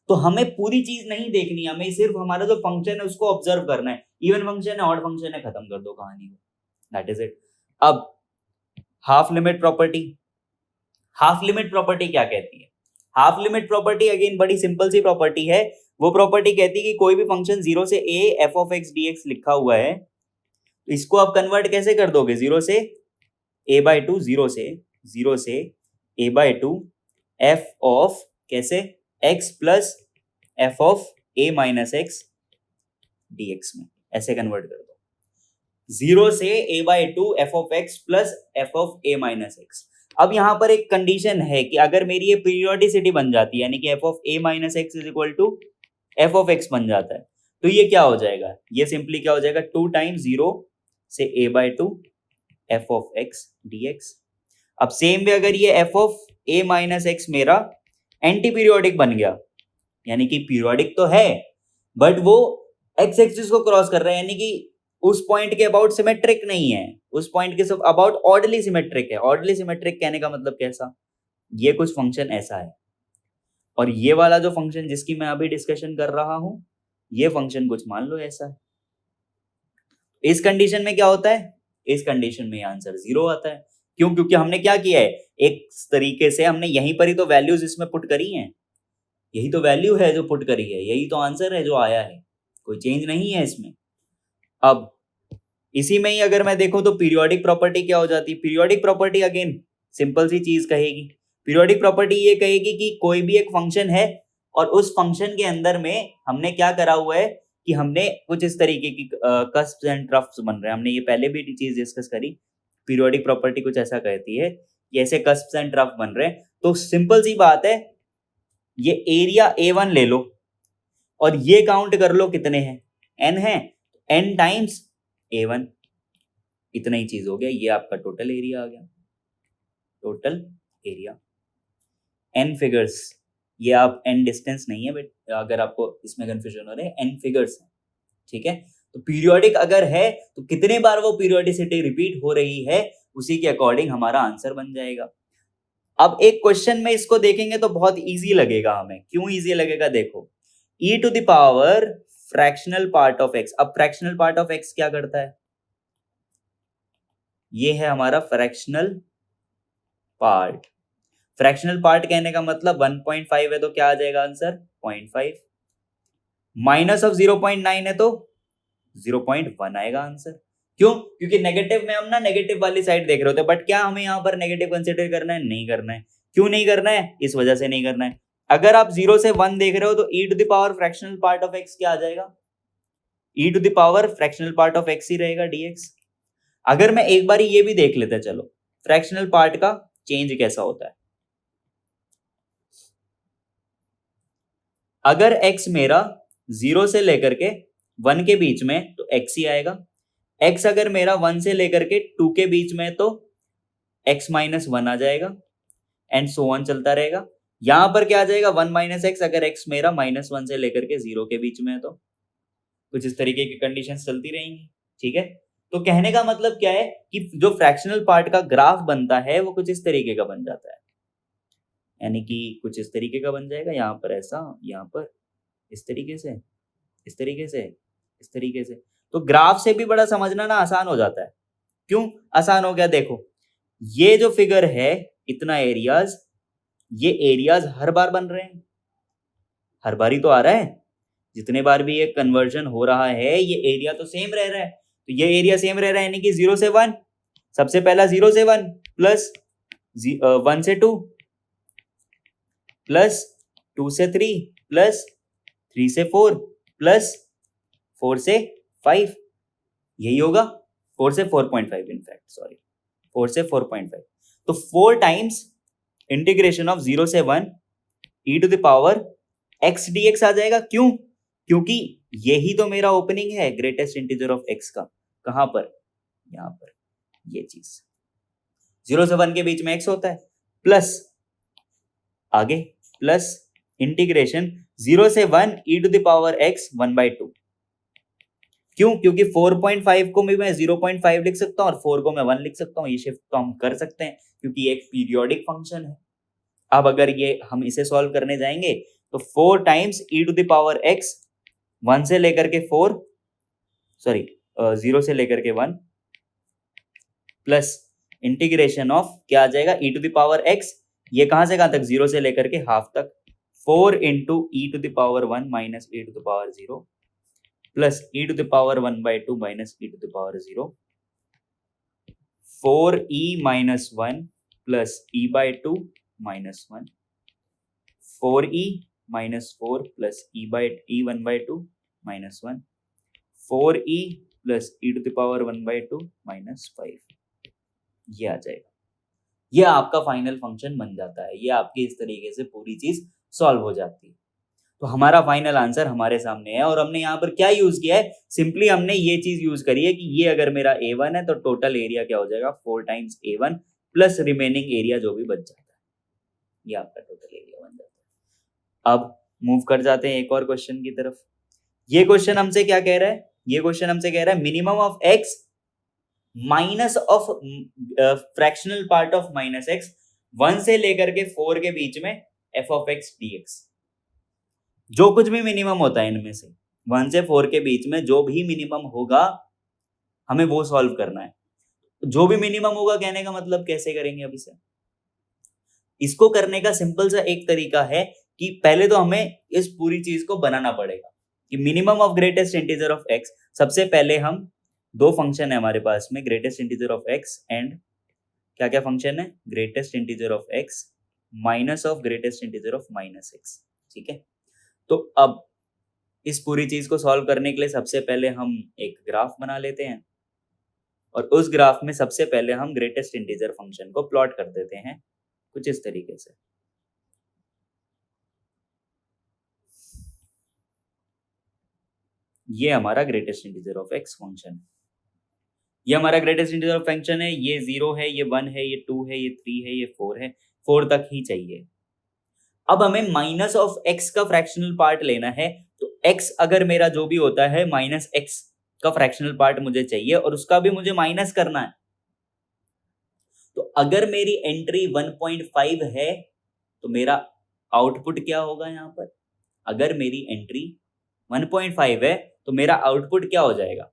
[SPEAKER 1] तो हमें पूरी चीज नहीं देखनी, हमें सिर्फ हमारा जो फंक्शन है उसको ऑब्जर्व करना है। इवन फंक्शन है, ऑड फंक्शन है, खत्म कर दो कहानी को, दैट इज इट। अब half limit property, half limit property क्या कहती है, हाफ लिमिट प्रॉपर्टी अगेन बड़ी सिंपल सी प्रॉपर्टी है। वो प्रॉपर्टी कहती है कि कोई भी फंक्शन 0 से a f of x d x लिखा हुआ है, तो इसको आप कन्वर्ट कैसे कर दोगे, 0 से a/2, 0 से a/2 एफ ऑफ कैसे x plus f of a minus x dx में, ऐसे कन्वर्ट कर दो। 0 से a/2 F of x plus f of a minus x. अब यहां पर एक कंडीशन है कि अगर मेरी ये पीरियोडिसिटी बन जाती है, यानी कि f of a minus x is equal to f of x बन जाता है, तो ये क्या हो जाएगा, ये सिंपली क्या हो जाएगा, 2 टाइम्स 0 से a/2 F of x dx। अब सेम वे अगर ये F of a minus x मेरा एंटी पीरियोडिक बन गया, यानी कि पीरियोडिक तो है बट वो एक्स एक्सिस को क्रॉस कर रहा है, यानी कि उस पॉइंट के अबाउट सिमेट्रिक नहीं है, उस पॉइंट के सब अबाउट ऑडली सिमेट्रिक है। ऑडली सिमेट्रिक कहने का मतलब कैसा, ये कुछ फंक्शन ऐसा है, और ये वाला जो फंक्शन जिसकी मैं अभी डिस्कशन कर रहा हूं, ये फंक्शन कुछ मान लो ऐसा है। इस कंडीशन में क्या होता है, इस कंडीशन में आंसर 0 आता है, क्यों? क्योंकि हमने क्या किया है, एक तरीके से हमने यहीं पर ही तो वैल्यूज इसमें पुट करी हैं, यही तो वैल्यू है जो पुट करी है, यही तो आंसर है जो आया है, कोई चेंज नहीं है इसमें। अब इसी में ही अगर मैं देखूं तो पीरियोडिक प्रॉपर्टी क्या हो जाती है? पीरियोडिक प्रॉपर्टी अगेन सिंपल सी चीज कहेगी। पीरियोडिक प्रॉपर्टी ये कहेगी कि कोई भी एक फंक्शन है और उस फंक्शन के अंदर में हमने क्या करा हुआ है कि हमने कुछ इस तरीके की कस्प्स एंड ट्रफ्स बन रहे हैं। हमने ये पहले भी चीज डिस्कस करी। पीरियोडिक प्रॉपर्टी कुछ ऐसा कहती है कि ऐसे कस्प्स एंड ट्रफ बन रहे हैं। तो सिंपल सी बात है, ये एरिया A1 ले लो और ये काउंट कर लो कितने हैं, n है, n टाइम्स A1, इतना ही चीज हो गया। ये आपका टोटल एरिया आ गया, टोटल एरिया। n फिगर्स, ये आप n डिस्टेंस नहीं है, बट अगर आपको इसमें कंफ्यूजन हो रहा है, n फिगर्स है, ठीक है। तो पीरियोडिक अगर है तो कितने बार वो पीरियोडिसिटी रिपीट हो रही है, उसी के अकॉर्डिंग हमारा आंसर बन जाएगा। अब एक क्वेश्चन में इसको देखेंगे तो बहुत इजी लगेगा हमें। क्यों इजी लगेगा? देखो, e to the power fractional part of x। अब फ्रैक्शनल पार्ट ऑफ x क्या करता है? ये है हमारा फ्रैक्शनल पार्ट। फ्रैक्शनल पार्ट कहने का मतलब 1.5 है तो क्या आ जाएगा आंसर? 0.5। माइनस ऑफ 0.9 है तो 0.1 आएगा आंसर। क्यों? क्योंकि नेगेटिव में हम ना नेगेटिव वाली साइड देख रहे होते हैं, बट क्या हमें यहाँ पर नेगेटिव कंसिडर करना है? नहीं करना है। क्यों नहीं करना है? इस वजह से नहीं करना है। अगर आप 0 से 1 देख रहे हो तो e to the power fractional part of x क्या आ जाएगा? e to the power fractional part of x ही रहेगा, dx। अगर मैं एक बार ये भी देख लेते हैं, चलो फ्रैक्शनल पार्ट का चेंज कैसा होता है। अगर x मेरा 0 से लेकर के 1 के बीच में तो x ही आएगा। x अगर मेरा 1 से लेकर के 2 के बीच में तो x माइनस 1 आ जाएगा, एंड सो ऑन चलता रहेगा। यहां पर क्या आ जाएगा? 1 माइनस एक्स, अगर x मेरा -1 से लेकर के 0 के बीच में है तो कुछ इस तरीके की कंडीशंस चलती रहेंगी, ठीक है। तो कहने का मतलब क्या है कि जो फ्रैक्शनल पार्ट का ग्राफ बनता है वो कुछ इस तरीके का बन जाता है, यानी कि कुछ इस तरीके का बन जाएगा। यहाँ पर ऐसा, यहाँ पर इस तरीके से, इस तरीके से, इस तरीके से। तो ग्राफ से भी बड़ा समझना ना आसान हो जाता है। क्यों आसान हो गया? देखो, ये जो फिगर है, इतना एरियाज, ये एरियाज हर बार बन रहे हैं, हर बार ही तो आ रहा है। जितने बार भी ये कन्वर्जन हो रहा है, ये एरिया तो सेम रह रहा है। तो ये एरिया सेम रह रहा है, यानी कि 0 से 1, सबसे पहला 0 से 1 प्लस 1 से 2 प्लस 2 से 3 प्लस 3 से 4 प्लस 4 से 5, यही होगा। 4 से 4.5, इनफैक्ट सॉरी, 4 से 4.5। तो 4 टाइम्स इंटीग्रेशन ऑफ 0 से 1 e to the power x dx आ जाएगा। क्यों? क्योंकि यही तो मेरा ओपनिंग है ग्रेटेस्ट इंटीजर ऑफ x का। कहां पर? यहां पर, ये चीज 0 से 1 के बीच में x होता है, प्लस आगे प्लस इंटीग्रेशन 0 से 1 e to the power x 1/2। क्यों? क्योंकि 4.5 को भी मैं 0.5 लिख सकता हूं और 4 को मैं 1 लिख सकता हूं। ये शिफ्ट तो हम कर सकते हैं क्योंकि ये एक पीरियोडिक फंक्शन है। अब अगर ये हम इसे सॉल्व करने जाएंगे तो 4 times e to the power x 1 से लेकर के 4, सॉरी 0 से लेकर के 1 प्लस इंटीग्रेशन ऑफ क्या आ जाएगा? e to the power x, ये कहां से कहां तक? 0 से लेकर के हाफ तक। 4 into e to the power 1 minus e to the power 0 plus e to the power 1/2 minus e to the power 0, 4e minus 1 plus e/2 minus 1, 4e minus 4 plus e1/2 minus 1, 4e plus e to the power 1/2 minus 5, ये आ जाएगा। ये आपका फाइनल फंक्शन बन जाता है। ये आपकी इस तरीके से पूरी चीज सॉल्व हो जाती है। तो हमारा फाइनल आंसर हमारे सामने है और हमने यहाँ पर क्या यूज किया है? सिंपली हमने ये चीज यूज करी है कि ये अगर मेरा A1 है तो टोटल एरिया क्या हो जाएगा? 4 times A1 plus remaining area जो भी बच जाता है, ये आपका टोटल एरिया बन जाता है। अब मूव कर जाते हैं एक और क्वेश्चन की तरफ। ये क्वेश्चन हमसे क्या कह रहा है? ये क्वेश्चन हमसे कह रहा है minimum of x minus of fractional part of minus x 1 से लेकर के 4 के बीच में f ऑफ x dx। जो कुछ भी मिनिमम होता है इनमें से 1 से 4 के बीच में जो भी मिनिमम होगा हमें वो सॉल्व करना है। जो भी मिनिमम होगा, कहने का मतलब कैसे करेंगे अब इसे? इसको करने का सिंपल सा एक तरीका है कि पहले तो हमें इस पूरी चीज को बनाना पड़ेगा कि minimum of greatest integer of x. सबसे पहले हम दो फंक्शन है हमारे पास में, greatest integer of x and क्या क्या फंक्शन है, greatest integer of X minus of greatest integer of minus x. ठीक है, तो अब इस पूरी चीज को सॉल्व करने के लिए सबसे पहले हम एक ग्राफ बना लेते हैं और उस ग्राफ में सबसे पहले हम ग्रेटेस्ट इंटीजर फंक्शन को प्लॉट कर देते हैं कुछ इस तरीके से। ये हमारा greatest integer of x function है, ये हमारा ग्रेटेस्ट इंटीजर ऑफ फंक्शन है। ये 0 है, ये 1 है, ये 2 है, ये 3 है, ये 4 है, 4 तक ही चाहिए। अब हमें माइनस ऑफ एक्स का फ्रैक्शनल पार्ट लेना है, तो एक्स अगर मेरा जो भी होता है माइनस एक्स का फ्रैक्शनल पार्ट मुझे चाहिए और उसका भी मुझे माइनस करना है। तो अगर मेरी एंट्री 1.5 है तो मेरा आउटपुट क्या होगा यहाँ पर? अगर मेरी एंट्री 1.5 है तो मेरा आउटपुट क्या हो जाएगा?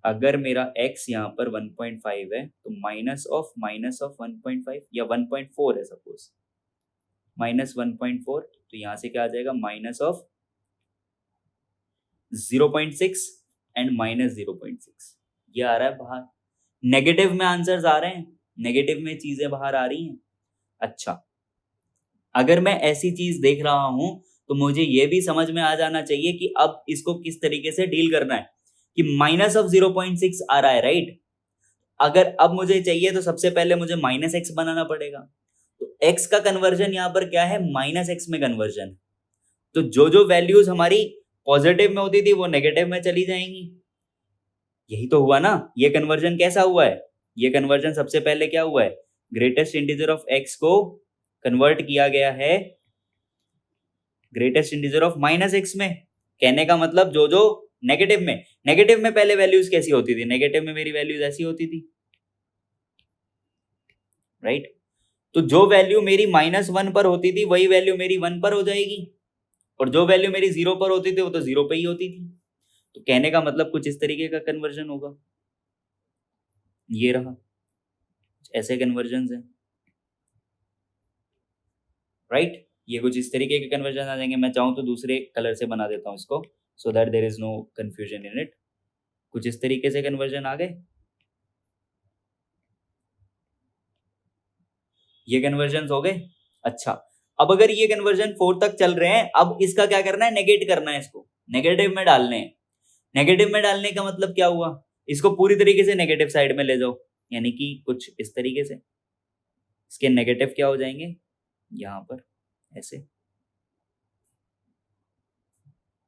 [SPEAKER 1] अगर मेरा x यहाँ पर 1.5 है तो माइनस ऑफ 1.5 या 1.4 है सपोज, माइनस 1.4, तो यहाँ से क्या आ जाएगा? माइनस ऑफ 0.6 एंड माइनस 0.6, ये आ रहा है बाहर। नेगेटिव में आंसर्स आ रहे हैं, नेगेटिव में चीजें बाहर आ रही हैं। अच्छा, अगर मैं ऐसी चीज देख रहा हूं तो मुझे ये भी समझ में आ जाना चाहिए कि अब इसको किस तरीके से डील करना है कि माइनस ऑफ 0.6 आ रहा है, राइट? अगर अब मुझे चाहिए तो सबसे पहले मुझे माइनस एक्स बनाना पड़ेगा। तो एक्स का कन्वर्जन यहाँ पर क्या है? माइनस एक्स में कन्वर्जन। तो जो जो वैल्यूज हमारी पॉजिटिव में होती थी वो नेगेटिव में चली जाएंगी। यही तो हुआ ना। ये कन्वर्जन कैसा हुआ है? ये कन्वर्जन सबसे पहले क्या हुआ है? ग्रेटेस्ट इंटीजर ऑफ एक्स को कन्वर्ट किया गया है greatest integer of minus x में। कहने का मतलब जो जो नेगेटिव में पहले वैल्यूज कैसी होती थी? नेगेटिव में मेरी वैल्यूज ऐसी होती थी, राइट? तो जो वैल्यू मेरी -1 पर होती थी वही वैल्यू मेरी 1 पर हो जाएगी और जो वैल्यू मेरी 0 पर होती थी वो तो 0 पे ही होती थी। तो कहने का मतलब कुछ इस तरीके का कन्वर्जन होगा। ये रहा, ऐसे कन्वर्जन है, राइट? ये कुछ इस तरीके के कन्वर्जन आ जाएंगे। मैं चाहूं तो दूसरे कलर से बना देता हूं इसको so that there is no confusion in it. कुछ इस तरीके से कन्वर्जन आ गए। ये कन्वर्जन हो गए। अच्छा, अब अगर ये कन्वर्जन 4 तक चल रहे हैं, अब इसका क्या करना है? नेगेट करना है, इसको नेगेटिव में डालने हैं। नेगेटिव में डालने का मतलब क्या हुआ? इसको पूरी तरीके से नेगेटिव साइड में ले जाओ, यानी कि कुछ इस तरीके से इसके नेगेटिव क्या हो जाएंगे? यहाँ पर ऐसे,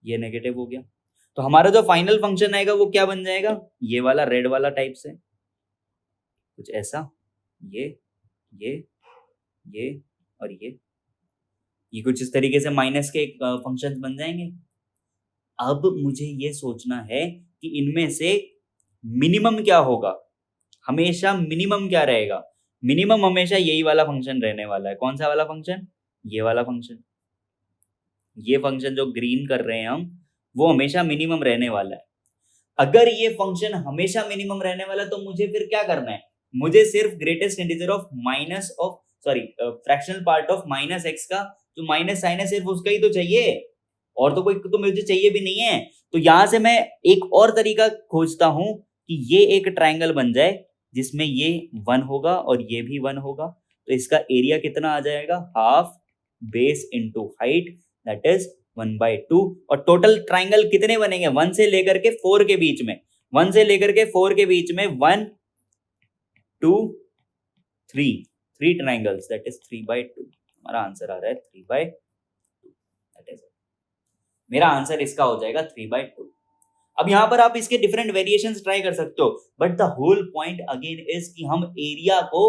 [SPEAKER 1] ये नेगेटिव हो गया। तो हमारा जो फाइनल फंक्शन आएगा वो क्या बन जाएगा? ये वाला रेड वाला टाइप से कुछ ऐसा, ये और ये कुछ इस तरीके से माइनस के फंक्शंस बन जाएंगे। अब मुझे ये सोचना है कि इनमें से मिनिमम क्या होगा। हमेशा मिनिमम क्या रहेगा? मिनिमम हमेशा यही वाला फंक्शन रहने वाला है। कौन सा वाला फंक्शन? ये वाला फंक्शन। ये फंक्शन जो ग्रीन कर रहे हैं हम, वो हमेशा मिनिमम रहने वाला है। अगर ये फंक्शन हमेशा मिनिमम रहने वाला तो मुझे फिर क्या करना है? मुझे सिर्फ greatest integer of fractional part of minus x का जो माइनस साइन है सिर्फ उसका ही तो चाहिए, और तो कोई तो मुझे चाहिए भी नहीं है। तो यहां से मैं एक और तरीका खोजता हूं कि ये एक ट्रायंगल बन जाए जिसमें ये 1 होगा और ये भी 1 होगा। तो इसका एरिया कितना आ जाएगा? Half base into height, that is 1/2। और टोटल ट्राइंगल कितने बनेंगे? 1 से लेकर के 4 के बीच में, 1 से लेकर के 4 के बीच में 1 2 3 ट्राइंगल्स, दैट इज 3/2। हमारा आंसर आ रहा है 3/2, दैट इज मेरा आंसर इसका हो जाएगा 3/2। अब यहाँ पर आप इसके डिफरेंट वेरिएशंस ट्राई कर सकते हो, but the whole point again is कि हम एरिया को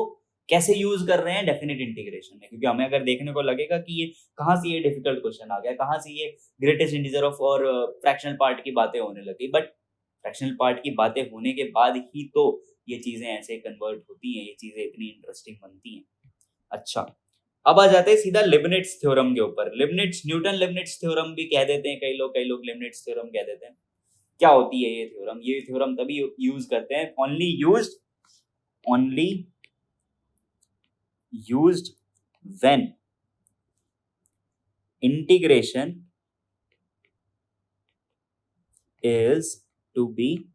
[SPEAKER 1] कैसे यूज कर रहे हैं डेफिनेट इंटीग्रेशन में। क्योंकि हमें अगर देखने को लगेगा कि ये कहाँ से ये डिफिकल्ट क्वेश्चन आ गया, कहाँ से ये ग्रेटेस्ट इंटीजर ऑफ और फ्रैक्शनल पार्ट की बातें होने लगी, बट फ्रैक्शनल पार्ट की बातें होने के बाद ही तो ये चीजें ऐसे कन्वर्ट होती हैं, ये चीजें इतनी इंटरेस्टिंग बनती हैं। अच्छा, अब आ जाते हैं सीधा लिबनिट्ज थ्योरम के ऊपर। न्यूटन लिबनिट्ज थ्योरम भी कह देते हैं कई लोग लिबनिट्ज थ्योरम कह देते हैं। क्या होती है ये थ्योरम? ये थ्योरम तभी यूज करते हैं, only used only used when integration is to be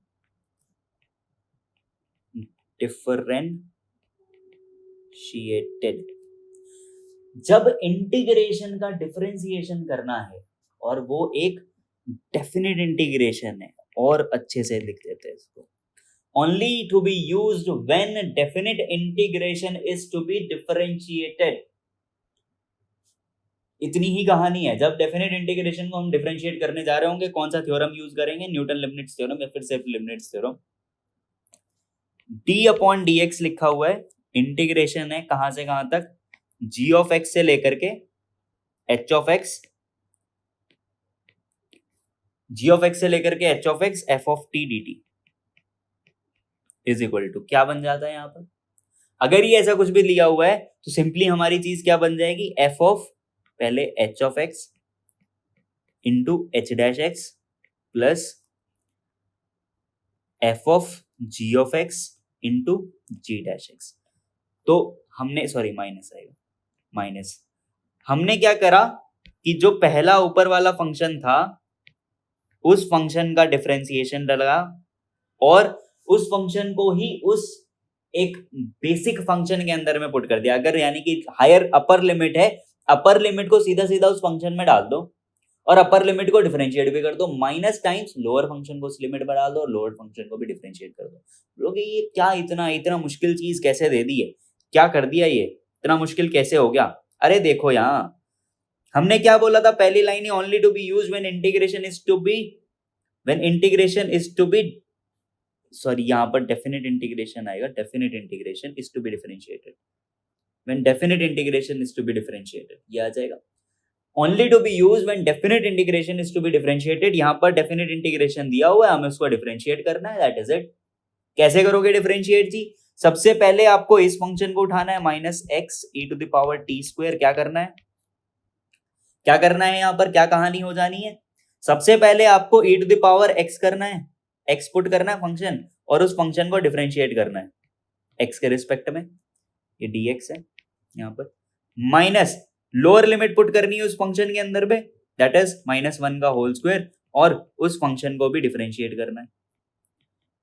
[SPEAKER 1] differentiated. जब इंटीग्रेशन का डिफरेंशिएशन करना है और वो एक डेफिनेट इंटीग्रेशन है, और अच्छे से लिख देते हैं इसको, only to be used when definite integration is to be differentiated. इतनी ही कहानी है. जब डेफिनेट इंटीग्रेशन को हम डिफरेंशिएट करने जा रहे होंगे, कौन सा थ्योरम यूज करेंगे? न्यूटन लिबनिट्ज थ्योरम या फिर सिर्फ लिबनिट्ज थ्योरम. d अपॉन dx लिखा हुआ है, इंटीग्रेशन है कहां से कहां तक? g ऑफ x से लेकर के h of x, g of x से लेकर के h of x f of t dt is equal to क्या बन जाता है यहाँ पर? अगर ये ऐसा कुछ भी लिया हुआ है तो सिंपली हमारी चीज क्या बन जाएगी? f ऑफ पहले h of x into h dash x plus f of g of x into g dash x. तो हमने सॉरी माइनस आएगा, माइनस. हमने क्या करा कि जो पहला ऊपर वाला फंक्शन था उस फंक्शन का डिफरेंशिएशन डाला और उस फंक्शन को ही उस एक बेसिक फंक्शन के अंदर में पुट कर दिया. अगर यानी कि हायर अपर लिमिट है, अपर लिमिट को सीधा सीधा उस फंक्शन में डाल दो और अपर लिमिट को डिफरेंशिएट भी कर दो. माइनस टाइम्स लोअर फंक्शन को उस लिमिट में डाल दो और लोअर फंक्शन को भी डिफरेंशिएट कर दो. लोग ये क्या इतना मुश्किल चीज कैसे दे दी है? क्या कर दिया ये? इतना मुश्किल कैसे हो गया? अरे देखो यहाँ हमने क्या बोला था पहली लाइन ही, only to be used when integration is to be sorry यहाँ पर डेफिनेट इंटीग्रेशन आएगा. Definite integration is to be differentiated. When definite integration is to be differentiated ये आ जाएगा. Only to be used when definite integration is to be differentiated. यहाँ पर डेफिनेट इंटीग्रेशन दिया हुआ है, हमें उसको डिफरेंशिएट करना है. That is it. कैसे करोगे डिफरेंशिएट जी? सबसे पहले आपको इस फंक्शन को उठाना है minus x e to the power t square. क्या करना है? क्या करना है यहाँ पर? क्या कहानी हो जानी है? सबसे पहले आपको ई टू द पावर एक्स करना है, एक्स पुट करना है फंक्शन और उस फंक्शन को डिफरेंशिएट करना है एक्स के रिस्पेक्ट में. ये dx है यहाँ पर. माइनस लोअर लिमिट पुट करनी है उस फंक्शन के अंदर पे, दैट इज -1 का होल स्क्वायर, और उस फंक्शन को भी डिफरेंशिएट करना है.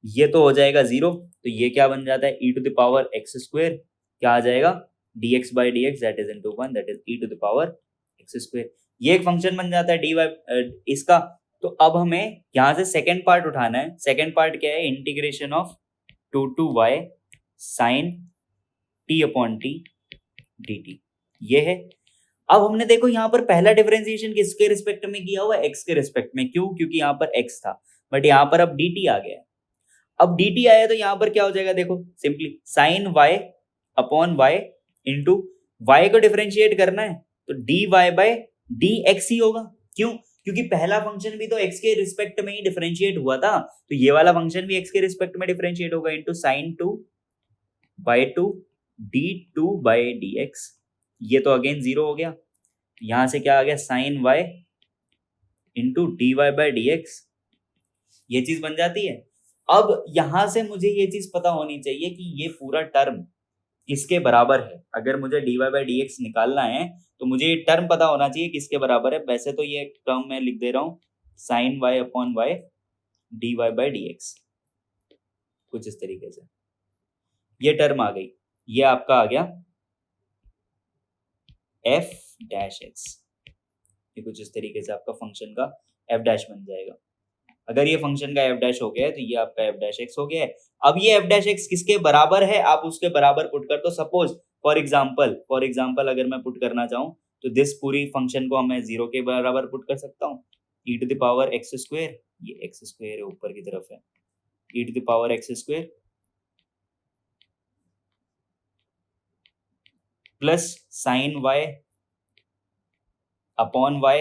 [SPEAKER 1] ये तो हो जाएगा 0. तो ये क्या बन जाता है? E to the power x square. क्या आ जाएगा? dx by D X that is into 1 that is E to the power x square. ये एक फंक्शन बन जाता है dy इसका. तो अब हमें यहां से सेकेंड पार्ट उठाना है. सेकेंड पार्ट क्या है? Integration of 2 to y sine t upon t dt. ये है. अब हमने देखो यहाँ पर पहला डिफरेंशिएशन किसके रिस्पेक्ट में किया हुआ है? x के रिस्पेक्ट में. क्यों? क्योंकि यहाँ पर x था, बट यहाँ पर अब dt आ गया. अब dt आया तो यहाँ पर क्या हो जाएगा? देखो simply sine y upon y into y को डिफरेंशिएट करना है तो dy बाय dx ही होगा. क्यों? क्योंकि पहला फंक्शन भी तो x के रिस्पेक्ट में ही डिफरेंशिएट हुआ था, तो ये वाला फंक्शन भी x के रिस्पेक्ट में डिफरेंशिएट होगा into sine 2 by 2 d2 by dx. ये तो अगेन 0 हो गया. यहां से क्या आ गया? Sine y into dy by dx. ये चीज बन जाती है. अब यहां से मुझे ये चीज पता होनी चाहिए कि ये पूरा टर्म किसके बराबर है. अगर मुझे dy बाय dx निकालना है तो मुझे ये टर्म पता होना चाहिए किसके बराबर है. वैसे तो ये टर्म मैं लिख दे रहा हूं sine y upon y dy by dx, कुछ इस तरीके से. ये टर्म आ गई. ये आपका आ गया f डैश x. ये कुछ इस तरीके से आपका फंक्शन का f डैश बन जाएगा. अगर ये फंक्शन का f डैश हो गया है तो ये आपका f डैश x हो गया है. अब ये f डैश x किसके बराबर है आप उसके बराबर पुट कर. तो सपोज फॉर एग्जांपल अगर मैं पुट करना चाहूं तो दिस पूरी फंक्शन को मैं 0 के बराबर पुट कर सकता हूं. e to the power x square, ये एक्स स्क्वायर ऊपर की तरफ है, e to the power x square plus sine y upon y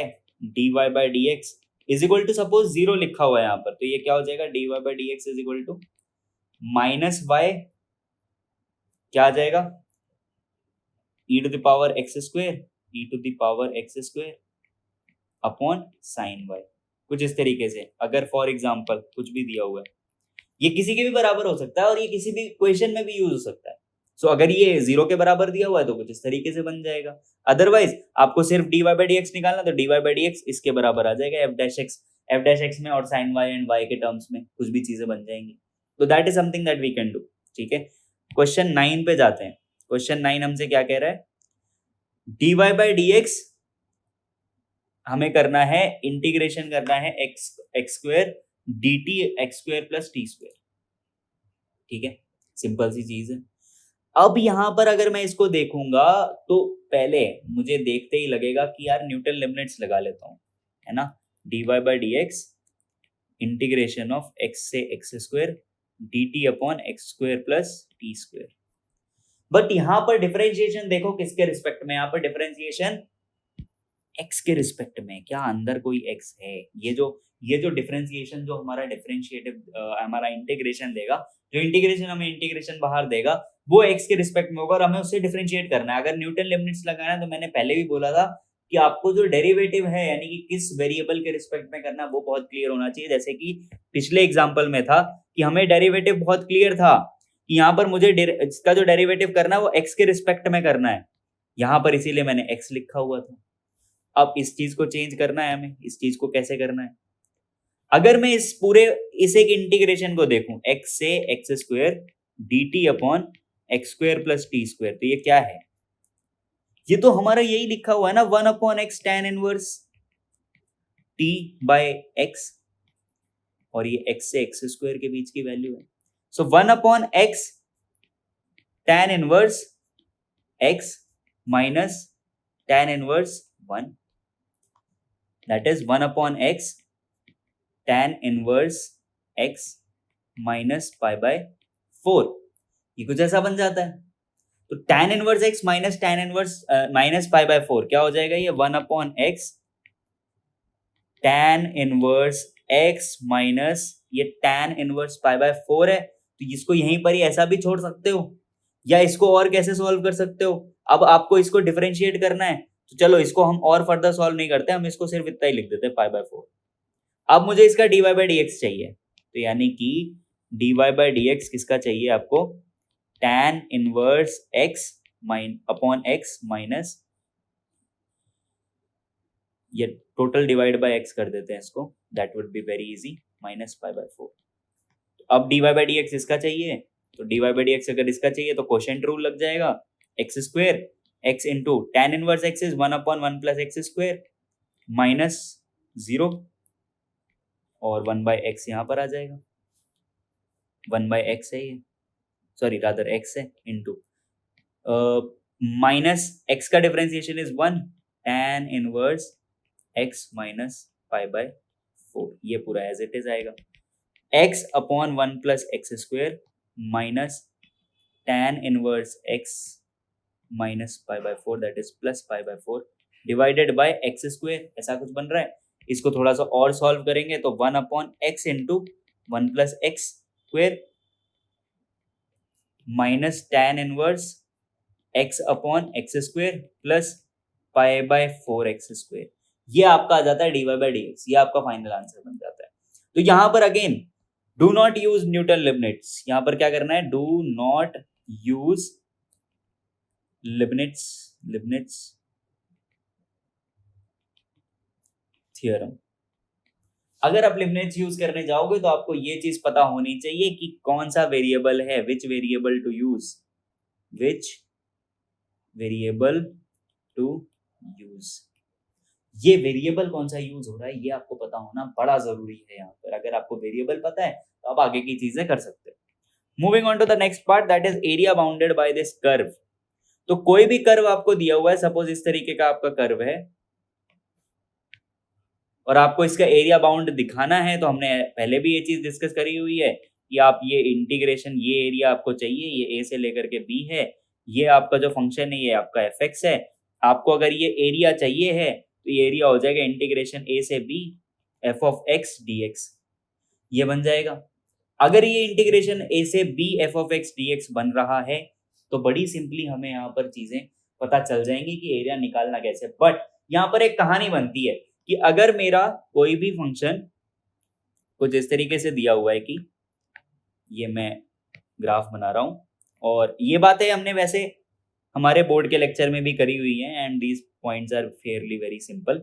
[SPEAKER 1] dy by dx is equal to suppose 0 लिखा हुआ है यहाँ पर, तो ये क्या हो जाएगा? dy by dx is equal to minus y क्या आ जाएगा? e to the power x square, e to the power x square upon sine y. कुछ इस तरीके से. अगर फॉर एग्जांपल कुछ भी दिया हुआ है ये किसी के भी बराबर हो सकता है और ये किसी भी क्वेश्चन में भी यूज हो सकता है। सो अगर ये 0 के बराबर दिया हुआ है तो कुछ इस तरीके से बन जाएगा। अदरवाइज आपको सिर्फ dy by dx निकालना, तो dy by dx इसके बराबर आ जाएगा f dash x में, और sin y एंड y के टर्म्स में कुछ भी चीजें बन जाएंगी। तो that is something that we can do. ठीक है, क्वेश्चन 9 पे जाते हैं। क्वेश्चन 9 हमसे क्या कह रहा है, dy by dx हमें करना है, इंटीग्रेशन करना है x square dt x square plus t square. ठीक है, सिंपल सी चीज है। अब यहां पर अगर मैं इसको देखूंगा तो पहले मुझे देखते ही लगेगा कि यार न्यूटन लिमिट्स लगा लेता हूं, है ना। dy by dx integration of x से x square dt upon x square plus t square. But यहां पर डिफरेंशिएशन देखो किसके रिस्पेक्ट में, यहां पर डिफरेंशिएशन x के रिस्पेक्ट में। क्या अंदर कोई x है? ये जो डिफरेंशिएशन जो हमारा डिफरेंशिएटिव हमारा इंटीग्रेशन देगा, जो इंटीग्रेशन हमें इंटीग्रेशन बाहर देगा वो x के रिस्पेक्ट में होगा और हमें उससे डिफरेंशिएट करना है। अगर न्यूटन लिमिट्स लगाना है तो मैंने पहले भी बोला था कि आपको जो डेरिवेटिव है यानी कि किस वेरिएबल के रिस्पेक्ट में करना वो बहुत क्लियर होना चाहिए। जैसे कि पिछले एग्जांपल में था कि हमें डेरिवेटिव बहुत क्लियर था कि यहाँ पर मुझे इसका जो डेरिवेटिव करना है वो x के रिस्पेक्ट में करना है, यहाँ पर इसीलिए मैंने x लिखा हुआ था। अब इस चीज को चेंज करना है हमें, इस चीज को कैसे करना है। अगर मैं इस एक इंटीग्रेशन को देखूं x से x square dt upon x square plus T square, तो ये क्या है? ये तो हमारा यही लिखा हुआ है ना, 1 upon x tan inverse t by x, और ये x से x स्क्वायर के बीच की वैल्यू है। सो 1 upon x tan inverse x minus tan inverse 1, that is 1 upon x tan inverse x minus pi by 4। ये कुछ ऐसा बन जाता है। तो tan inverse x minus tan inverse minus pi by 4 क्या हो जाएगा? ये 1 upon x tan inverse x minus ये tan इनवर्स पाई बाय 4 है, तो इसको यहीं पर ही ऐसा भी छोड़ सकते हो या इसको और कैसे सॉल्व कर सकते हो। अब आपको इसको डिफरेंशिएट करना है तो चलो इसको हम और फर्दर सॉल्व नहीं करते, हम इसको सिर्फ इतना ही लिख देते हैं पाई बाय 4। अब मुझे इसका dy by dx चाहिए, तो यानी कि dy by dx किसका चाहिए आपको? tan inverse x upon x minus ये टोटल डिवाइड बाय x कर देते हैं इसको, that would be very easy, minus pi by 4। अब dy by dx इसका चाहिए, तो dy by dx अगर इसका चाहिए तो कोशेंट रूल लग जाएगा, x square x into tan inverse x is 1 upon 1 plus x square minus 0 और 1 बाय x यहाँ पर आ जाएगा, 1 बाय x है ये, सॉरी रादर x है इंटू माइनस x का differentiation is 1 tan inverse x minus pi by 4, ये पूरा एज इट इज आएगा, x upon 1 plus X square minus tan inverse x minus pi by 4 that is plus pi by 4 divided by x square, ऐसा कुछ बन रहा है। इसको थोड़ा सा और सॉल्व करेंगे तो 1 upon x into 1 plus X square minus tan inverse x upon X square plus pi by 4x square, ये आपका आ जाता है dy by dx, ये आपका फाइनल आंसर बन जाता है। तो यहां पर again do not use Newton limits, यहां पर क्या करना है? Do not use Leibniz theorem. अगर आप लिबनिट्स यूज करने जाओगे तो आपको ये चीज पता होनी चाहिए कि कौन सा वेरिएबल है, which variable to use, which variable to use, ये वेरिएबल कौन सा यूज हो रहा है ये आपको पता होना बड़ा जरूरी है। यहाँ पर अगर आपको वेरिएबल पता है तो आप आगे की चीजें कर सकते हैं। Moving on to the next part that is area bounded by this curve. तो कोई भी कर्व आपको दिया हुआ है, सपोज इस तरीके का आपका कर्व है और आपको इसका एरिया बाउंड दिखाना है, तो हमने पहले भी ये चीज डिस्कस करी हुई है कि आप ये इंटीग्रेशन, ये एरिया आपको चाहिए, ये a से लेकर के b है, ये आपका जो फंक्शन है ये आपका fx है। आपको अगर ये एरिया चाहिए है तो ये एरिया हो जाएगा इंटीग्रेशन a से b f of x dx, ये बन जाएगा। अगर ये इंटीग्रेशन a से b f of x dx बन रहा है तो बड़ी सिंपली हमें यहाँ पर चीजें पता चल जाएंगी कि एरिया निकालना कैसे। बट यहाँ पर एक कहानी बनती है कि अगर मेरा कोई भी फंक्शन कुछ इस तरीके से दिया हुआ है कि ये मैं ग्राफ बना रहा हूँ, और ये बातें हमने वैसे हमारे बोर्ड के लेक्चर में भी करी हुई हैं, and these points are fairly very simple,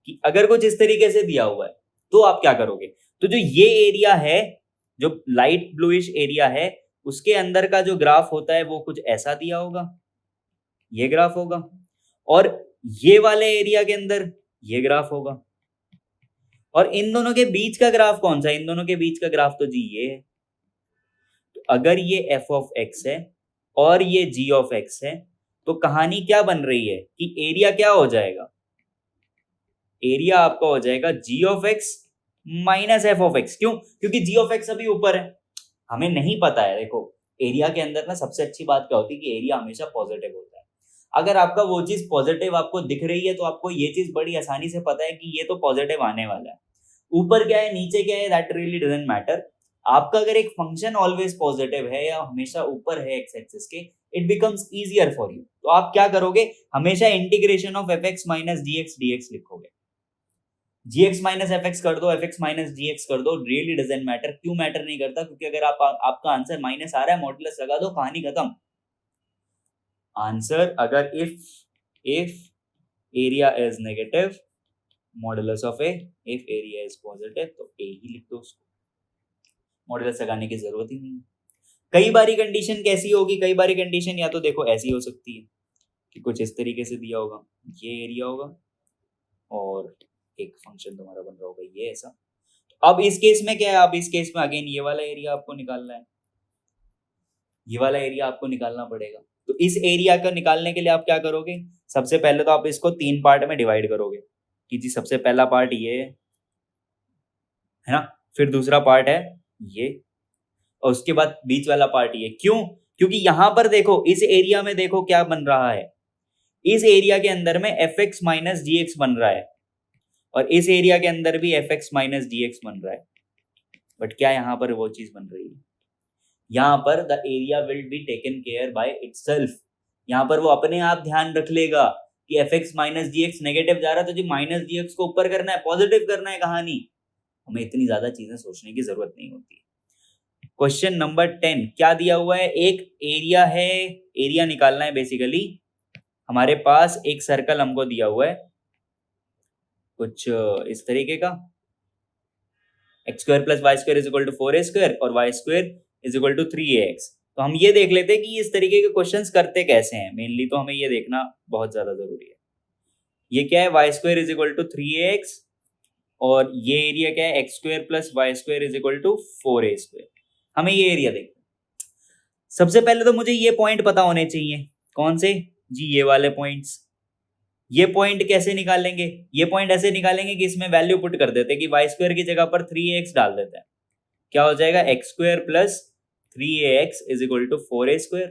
[SPEAKER 1] कि अगर कुछ इस तरीके से दिया हुआ है तो आप क्या करोगे। तो जो ये एरिया है, जो लाइट ब्लूइश एरिया है, उसके अंदर का जो ग्राफ होता है वो कुछ ऐसा दिया होगा, ये ग्राफ होगा, और ये वाले एरिया के अंदर ये ग्राफ होगा, और इन दोनों के बीच का ग्राफ कौन सा है, इन दोनों के बीच का ग्राफ तो जी ये है। तो अगर ये एफ ऑफ एक्स है और ये जी ऑफ एक्स है, तो कहानी क्या बन रही है कि एरिया क्या हो जाएगा, एरिया आपका हो जाएगा G of X minus F of X. क्यों? क्योंकि जी ऑफ एक्स अभी ऊपर है, हमें नहीं पता है। देखो एरिया के अंदर ना सबसे अच्छी बात क्या होती है कि एरिया हमेशा पॉजिटिव होता है। अगर आपका वो चीज पॉजिटिव आपको दिख रही है तो आपको ये चीज बड़ी आसानी से पता है कि ये तो पॉजिटिव आने वाला है। ऊपर क्या है नीचे क्या है दैट रियली डजंट मैटर। आपका अगर एक फंक्शन ऑलवेज पॉजिटिव है या हमेशा ऊपर है एक्स एक्सिस के, it becomes easier for you. तो आप क्या करोगे, हमेशा integration of F x minus D x d x लिखोगे। जी एक्स माइनस एफ एक्स कर दो, एफ एक्स माइनस जी एक्स कर दो, रियली डजंट मैटर। क्यों मैटर नहीं करता? क्योंकि अगर आपका आंसर माइनस आ रहा है, मॉडुलस लगा दो, कहानी खत्म। आंसर अगर if area is negative modulus of A, if area is positive तो ए ही लिख दो उसको, मॉडुलस लगाने की जरूरत ही नहीं है। कई बारी कंडीशन कैसी होगी, कई बारी कंडीशन या तो देखो ऐसी हो सकती है कि कुछ इस तरीके से दिया होगा, ये एरिया होगा और एक फंक्शन तुम्हारा बन रहा होगा ये ऐसा। अब इस केस में क्या है, अब इस केस में अगेन ये वाला एरिया आपको निकालना है, ये वाला एरिया आपको निकालना पड़ेगा। तो इस एरिया का निकालने के लिए आप क्या करोगे, सबसे पहले तो आप इसको 3 पार्ट में डिवाइड करोगे कि जी सबसे पहला पार्ट ये है ना, फिर दूसरा पार्ट है ये, और उसके बाद बीच वाला पार्ट ये। क्यों? क्योंकि यहां पर देखो इस एरिया में देखो क्या बन रहा है, इस एरिया के अंदर में एफ एक्स माइनस जी एक्स बन रहा है, और इस एरिया के अंदर भी F x minus D x बन रहा है। बट क्या यहाँ पर वो चीज बन रही है, यहाँ पर the area will be taken care by itself. यहाँ पर वो अपने आप ध्यान रख लेगा कि F x minus D x negative जा रहा है तो जी माइनस डी एक्स को ऊपर करना है, पॉजिटिव करना है कहानी। हमें इतनी ज्यादा चीजें सोचने की जरूरत नहीं होती। क्वेश्चन नंबर 10 क्या दिया हुआ है, एक एरिया है, एरिया निकालना है बेसिकली। हमारे पास एक सर्कल हमको दिया हुआ है कुछ इस तरीके का, x square plus y square is equal to 4a² और y square is equal to 3ax। तो हम ये देख लेते हैं कि इस तरीके के क्वेश्चंस करते कैसे हैं। मेनली तो हमें ये देखना बहुत ज्यादा जरूरी है। ये क्या है, y square is equal to 3ax, और ये एरिया क्या है, x square plus y square is equal to 4a²। हमें ये एरिया देखना। सबसे पहले तो मुझे ये पॉइंट पता होने चाहिए, कौन से जी, ये वाले पॉइंट्स। ये पॉइंट कैसे निकालेंगे, ये पॉइंट ऐसे निकालेंगे कि इसमें वैल्यू पुट कर देते हैं कि वाई स्क्वायर की जगह पर 3ax डाल देते हैं। क्या हो जाएगा, x square plus 3ax is equal to 4a²,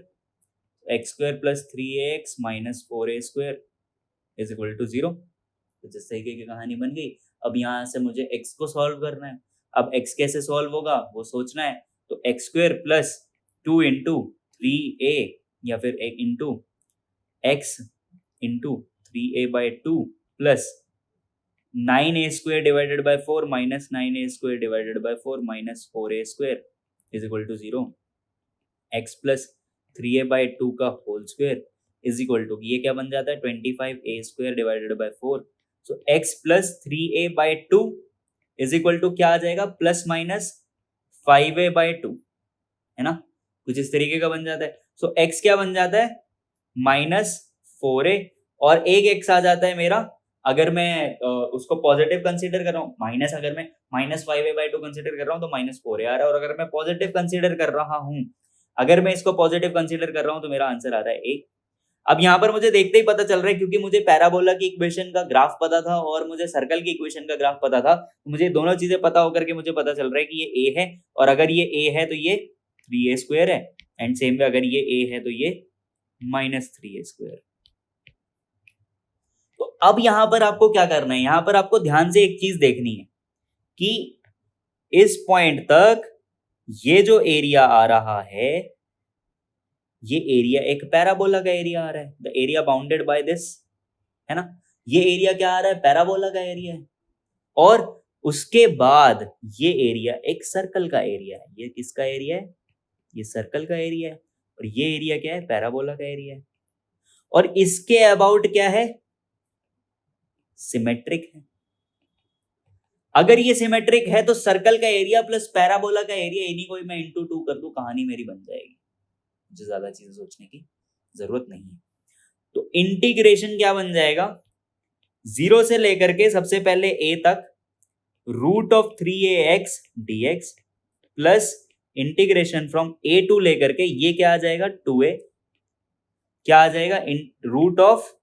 [SPEAKER 1] x square plus 3ax minus 4a² is equal to 0। तो जिस तरीके की कहानी बन गई। अब यहाँ से मुझे x को सॉल्व करना है। अब x कैसे सॉल्व होगा वो सोचना है। तो x square plus 2 into 3a या फिर into x into 3a/2 plus 9a² divided by 4 minus 9a² divided by 4 minus 4a² is equal to 0। x plus 3a/2 का whole square is equal to, ये क्या बन जाता है 25a² divided by 4। So x plus 3a/2 is equal to क्या आ जाएगा, प्लस माइनस 5a/2, है ना, कुछ इस तरीके का बन जाता है। सो x क्या बन जाता है, माइनस 4a, और एक x आ जाता है मेरा, अगर मैं उसको पॉजिटिव कंसीडर कर रहा हूँ, माइनस, अगर मैं माइनस 5a/2 कंसीडर कर रहा हूँ तो माइनस 4a आ रहा है, और अगर मैं पॉजिटिव कंसीडर कर रहा हूँ, अगर मैं इसको पॉजिटिव कंसीडर कर रहा हूँ तो मेरा आंसर आ रहा है a। अब यहाँ पर मुझे देखते ही पता चल रहा है, क्योंकि मुझे पैराबोला की इक्वेशन का ग्राफ पता था और मुझे सर्कल की इक्वेशन का ग्राफ पता था, तो मुझे दोनों चीजें पता होकर के मुझे पता चल रहा है कि ये a है, और अगर ये a है तो ये 3a² है, एंड सेम वे अगर ये a है तो ये माइनस 3a²। तो अब यहां पर आपको क्या करना है, यहां पर आपको ध्यान से एक चीज देखनी है कि इस पॉइंट तक ये जो एरिया आ रहा है, ये एरिया एक पैराबोला का एरिया आ रहा है, the area bounded by this, है ना, ये एरिया क्या आ रहा है, पैराबोला का एरिया है। और उसके बाद ये एरिया एक सर्कल का एरिया है। ये किसका एरिया है? ये सर्कल का एरिया है। और ये एरिया क्या है? पैराबोला का एरिया है। और इसके अबाउट क्या है? सिमेट्रिक है। अगर ये सिमेट्रिक है तो सर्कल का एरिया प्लस पैराबोला का एरिया, इन्हीं को मैं इंटू 2 कर दूं, कहानी मेरी बन जाएगी। मुझे ज्यादा चीजें सोचने की जरूरत नहीं है। तो इंटीग्रेशन क्या बन जाएगा? 0 से लेकर के सबसे पहले a तक root of 3ax dx plus integration from a to लेकर के ये क्या आ जाएगा? 2a क्या आ जाएगा? Root of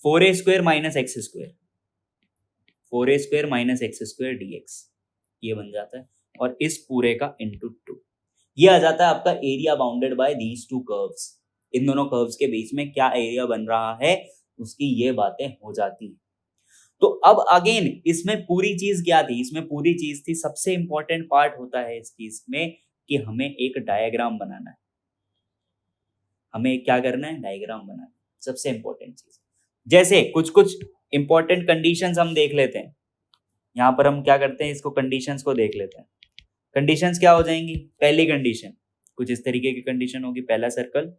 [SPEAKER 1] 4a square minus x square, 4a square minus x square dx ये बन जाता है। और इस पूरे का इंटू 2 ये आ जाता है आपका area bounded by these two curves. इन दोनों कर्व्स के बीच में क्या एरिया बन रहा है उसकी ये बातें हो जाती है। तो अब अगेन इसमें पूरी चीज क्या थी? इसमें पूरी चीज थी, सबसे इंपॉर्टेंट पार्ट होता है इस चीज में कि हमें एक डायग्राम बनाना है। हमें क्या करना है? डायग्राम बनाना है, सबसे इंपॉर्टेंट चीज। जैसे कुछ कुछ इंपॉर्टेंट कंडीशंस हम देख लेते हैं। यहाँ पर हम क्या करते हैं? इसको कंडीशंस को देख लेते हैं। कंडीशंस क्या हो जाएंगी? पहली कंडीशन कुछ इस तरीके की कंडीशन होगी, पहला circle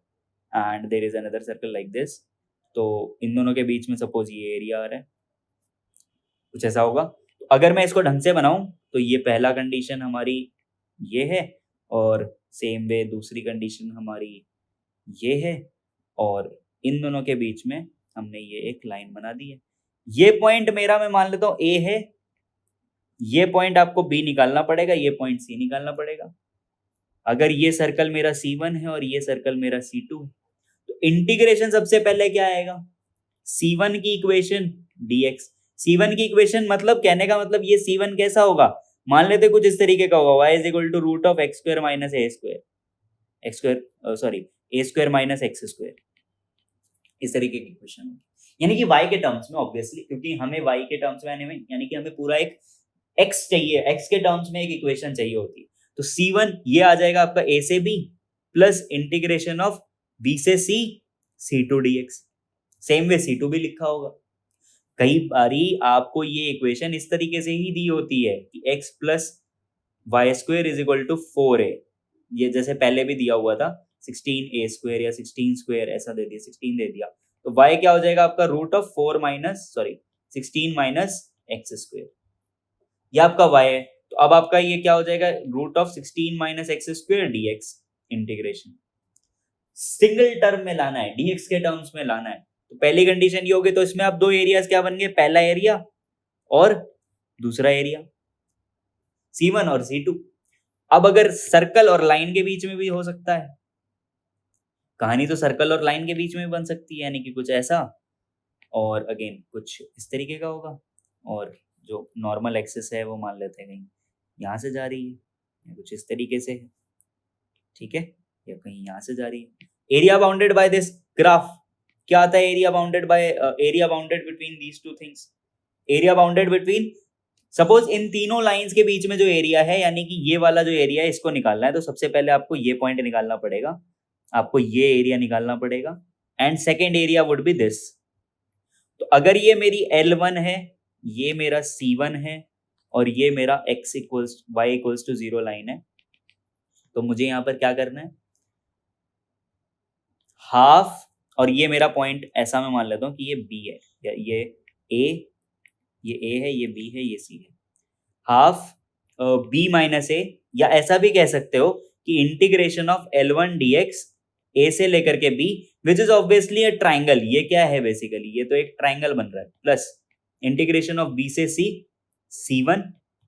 [SPEAKER 1] and there is another circle like this. तो इन दोनों के बीच में सपोज ये एरिया आ रहा है, कुछ ऐसा होगा। तो अगर मैं इसको ढंग से बनाऊं तो ये पहला कंडीशन हमारी ये है, और सेम वे दूसरी कंडीशन हमारी ये है, और इन दोनों के बीच में हमने ये एक लाइन बना दी है। ये पॉइंट मेरा मैं मान लेता हूं ए है, ये पॉइंट आपको बी निकालना पड़ेगा, ये पॉइंट सी निकालना पड़ेगा। अगर ये सर्कल मेरा C1 है और ये सर्कल मेरा C2 है तो इंटीग्रेशन सबसे पहले क्या आएगा? C1 की इक्वेशन dx। C1 की इक्वेशन मतलब कहने का मतलब ये C1 कैसा होगा? मान लेते कुछ इस तरीके का होगा, y is equal to root of x square minus A square, x square sorry a square minus x square, इस तरीके की इक्वेशन होगी। यानी कि y के टर्म्स में ऑब्वियसली, क्योंकि हमें y के टर्म्स में यानी कि हमें पूरा एक x चाहिए, x के टर्म्स में एक इक्वेशन चाहिए होती है। तो C1 ये आ जाएगा आपका a से b plus integration of b से c C2 dx। Same way C2 भी लिखा होगा। कई बारी आपको ये इक्वेशन इस तरीके से ही दी होती है कि x plus y square is equal to 4a। ये जैसे पहले भी दिया हुआ था 16a स्क्वायर या 16 स्क्वायर, ऐसा दे दिया, 16 दे दिया। तो y क्या हो जाएगा आपका? Root of 16 minus x square, ये आपका y है। तो अब आपका ये क्या हो जाएगा? Root of 16 minus x square dx। Integration single term में लाना है, dx के टर्म्स में लाना है। तो पहली कंडीशन ये होगी, तो इसमें अब दो एरियाज क्या बन गए? पहला एरिया और दूसरा एरिया, C1 और C2। अब अगर सर्कल और लाइन के बीच में भी हो सकता है, कहानी तो सर्कल और लाइन के बीच में भी बन सकती है, यानी कि कुछ ऐसा, और अगेन कुछ इस तरीके का होगा, और जो नॉर्मल एक्सिस है वो मान लेते हैं कहीं यहाँ से जा रही है या कुछ इस तरीके से है, ठीक है, या कहीं यहाँ से जा रही है। Area bounded by this graph क्या आता है? Area bounded by area bounded between these two things, area bounded between, suppose in तीनों लाइंस के बीच में जो एरिया है, यानी कि ये वाला जो एरिया है इसको निकालना है, तो सबसे पहले आपको ये पॉइंट निकालना पड़ेगा, आपको ये एरिया निकालना पड़ेगा, and second area would be this. तो अगर ये मेरी L1 है, ये मेरा C1 है, और ये मेरा x equals y equals to 0 line है, तो मुझे यहाँ पर क्या करना है? हाफ, और ये मेरा पॉइंट ऐसा मैं मान लेता हूँ कि ये B है, या ये A है, ये B है, ये C है। हाफ B माइनस A, या ऐसा भी कह सकते हो कि integration of L1 dx A से लेकर के B, which is obviously a triangle. ये क्या है? बेसिकली ये तो एक ट्राइंगल बन रहा है, प्लस इंटीग्रेशन ऑफ B से C C1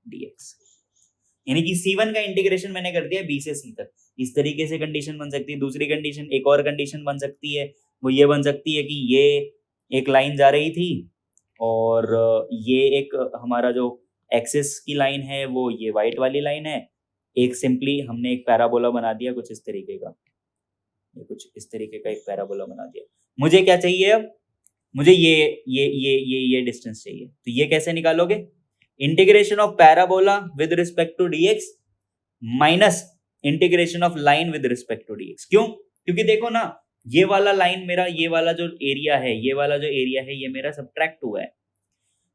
[SPEAKER 1] dx, यानी कि C1 का इंटीग्रेशन मैंने कर दिया B से C तक। इस तरीके से कंडीशन बन सकती है। दूसरी कंडीशन, एक और कंडीशन बन सकती है, वो ये बन सकती है कि ये एक लाइन जा रही थी, और ये एक हमारा जो एक्सिस की लाइन है वो ये वाइट वाली लाइन है, एक सिंपली हमने एक पैराबोला बना दिया कुछ इस तरीके का, ये कुछ इस तरीके का एक पैराबोला बना दिया। मुझे क्या चाहिए अब? मुझे ये डिस्टेंस चाहिए। तो ये कैसे निकालोगे? Integration of parabola with respect to dx minus integration of line with respect to dx। क्यों? क्योंकि देखो ना, ये वाला लाइन मेरा, ये वाला जो एरिया है, ये वाला जो एरिया है, ये मेरा सब्ट्रैक्ट हुआ है।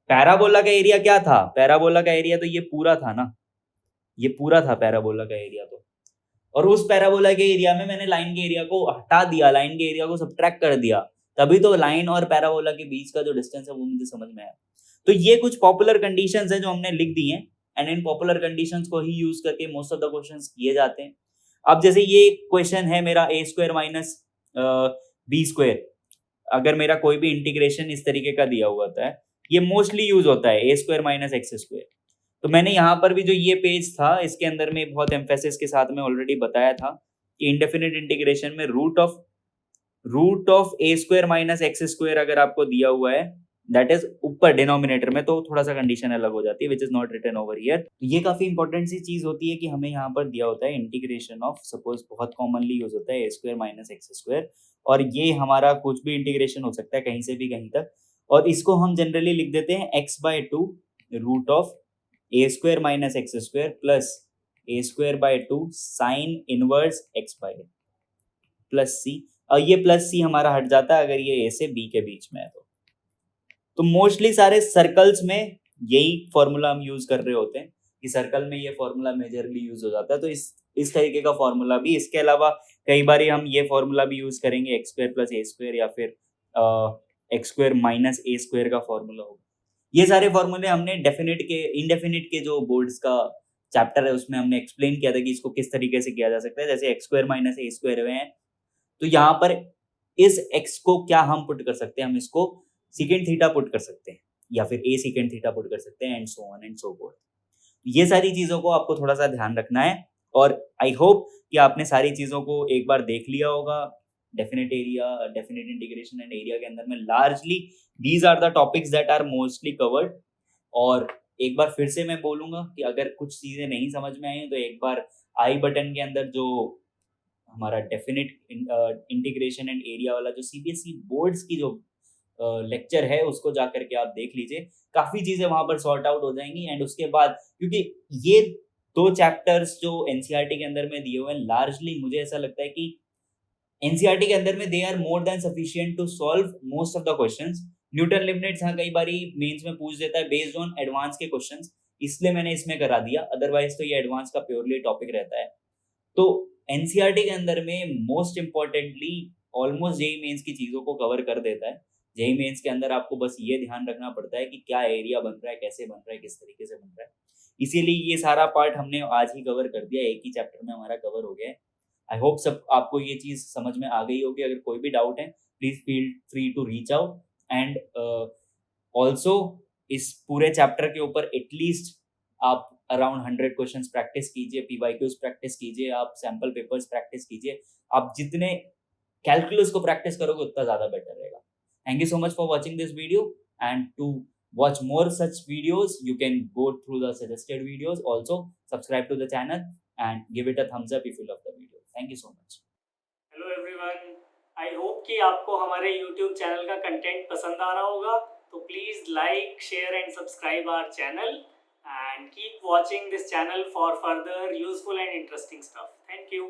[SPEAKER 1] पैराबोला का एरिया क्या था? पैराबोला का एरिया तो ये पूरा था ना, ये पूरा था पैराबोला का एरिया तो। और उस पैराबोला के एरिया में मैंने लाइन के एरिया को हटा दिया, लाइन के एरिया को सबट्रैक्ट कर दिया, तभी तो लाइन और पैराबोला के बीच का जो डिस्टेंस है वो मुझे समझ में आया। तो ये कुछ पॉपुलर कंडीशंस हैं जो हमने लिख दी हैं, एंड इन पॉपुलर कंडीशंस को ही यूज करके मोस्ट ऑफ द क्वेश्चंस किए जाते हैं। अब जैसे ये क्वेश्चन है मेरा a square minus b square, अगर मेरा कोई भी इंटीग्रेशन इस तरीके का दिया हुआ होता है, ये मोस्टली यूज होता है a square minus x square. तो मैंने यहाँ पर भी जो ये पेज था इसके अंदर में बहुत एम्फेसिस के साथ में ऑलरेडी बताया था कि इंडेफिनिट इंटीग्रेशन में root of a square minus x square अगर आपको दिया हुआ है, दैट इज ऊपर डिनोमिनेटर में, तो थोड़ा सा कंडीशन अलग हो जाती है, which is not written over here. तो ये काफी इंपॉर्टेंट सी चीज होती है कि हमें यहाँ पर दिया होता है इंटीग्रेशन ऑफ, सपोज बहुत कॉमनली यूज होता है a square minus x square, और ये हमारा कुछ भी इंटीग्रेशन हो सकता है कहीं से भी कहीं तक, और इसको हम जनरली लिख देते हैं x/2 root of a square minus x square plus a square by 2 sine inverse x by plus c। और ये प्लस c हमारा हट जाता है अगर ये a से b के बीच में है तो मोस्टली सारे सर्कल्स में यही फॉर्मूला हम यूज कर रहे होते हैं कि सर्कल में ये फॉर्मूला मेजरली यूज हो जाता है। तो इस तरीके का फॉर्मूला भी, इसके अलावा कई बार हम ये फॉर्मूला भी यूज करेंगे एक्स स्क्वायर प्लस ए स्क्वायर, या फिर एक्स स्क्वायर माइनस ए स्क्वायर का फॉर्मूला होगा। ये सारे फॉर्मूले हमने डेफिनेट के इंडेफिनिट के जो बोर्ड्स का चैप्टर है उसमें हमने एक्सप्लेन किया था कि इसको किस तरीके से किया जा सकता है। जैसे एक्स स्क्वायर माइनस ए स्क्वायर में है तो यहाँ पर इस एक्स को क्या हम पुट कर सकते हैं, हम इसको सीकेंट थीटा पुट कर सकते हैं, या फिर ए सीकेंट थीटा पुट कर सकते हैं, and so on and so fourth. ये सारी चीजों को आपको थोड़ा सा ध्यान रखना है, और आई होप कि आपने सारी चीजों को एक बार देख लिया होगा। Definite area, definite integration and area के अंदर में largely these are the topics that are mostly covered. और एक बार फिर से मैं बोलूंगा कि अगर कुछ चीजें नहीं समझ में आई तो एक बार आई बटन के अंदर जो हमारा डेफिनेट इंटीग्रेशन एंड एरिया वाला जो सीबीएसई बोर्ड्स की जो लेक्चर है उसको जा करके आप देख लीजिए, काफी चीजें वहां पर सॉर्ट आउट हो जाएंगी। एंड उसके बाद क्योंकि ये दो चैप्टर्स जो एनसीईआरटी के अंदर में दिए हुए हैं, लार्जली मुझे ऐसा लगता है कि एनसीईआरटी के अंदर में they are more than sufficient to solve most of the questions. Newton limits हाँ कई बारी मेंस में पूछ देता है बेस्ड ऑन एडवांस के क्वेश्चंस, इसलिए मैंने इसमें करा दिया, अदरवाइज तो ये एडवांस का प्योरली टॉपिक रहता है। तो एनसीईआरटी के अंदर में most importantly almost JEE mains की चीजों को कवर कर देता है। जेईई मेंस के अंदर आपको बस ये ध्यान रखना पड़ता है कि क्या एरिया बन रहा है, कैसे बन रहा है, किस तरीके से बन रहा है। इसीलिए ये सारा पार्ट हमने आज ही कवर कर दिया, एक ही चैप्टर में हमारा कवर हो गया है। आई होप सब आपको ये चीज समझ में आ गई होगी। अगर कोई भी डाउट है please feel free to reach out. And also इस पूरे चैप्टर के ऊपर एटलीस्ट आप अराउंड 100 क्वेश्चंस प्रैक्टिस कीजिए, पीवाईक्यूज प्रैक्टिस कीजिए, आप सैंपल पेपर्स प्रैक्टिस कीजिए। आप जितने कैलकुलस को प्रैक्टिस करोगे उतना ज्यादा बेटर रहेगा। Thank you so much for watching this video, and to watch more such videos you can go through the suggested videos. Also subscribe to the channel and give it a thumbs up if you love the video. Thank you so much.
[SPEAKER 2] Hello everyone, I hope कि आपको हमारे YouTube चैनल का कंटेंट पसंद आ रहा होगा, तो please like, share and subscribe our channel and keep watching this channel for further useful and interesting stuff. Thank you.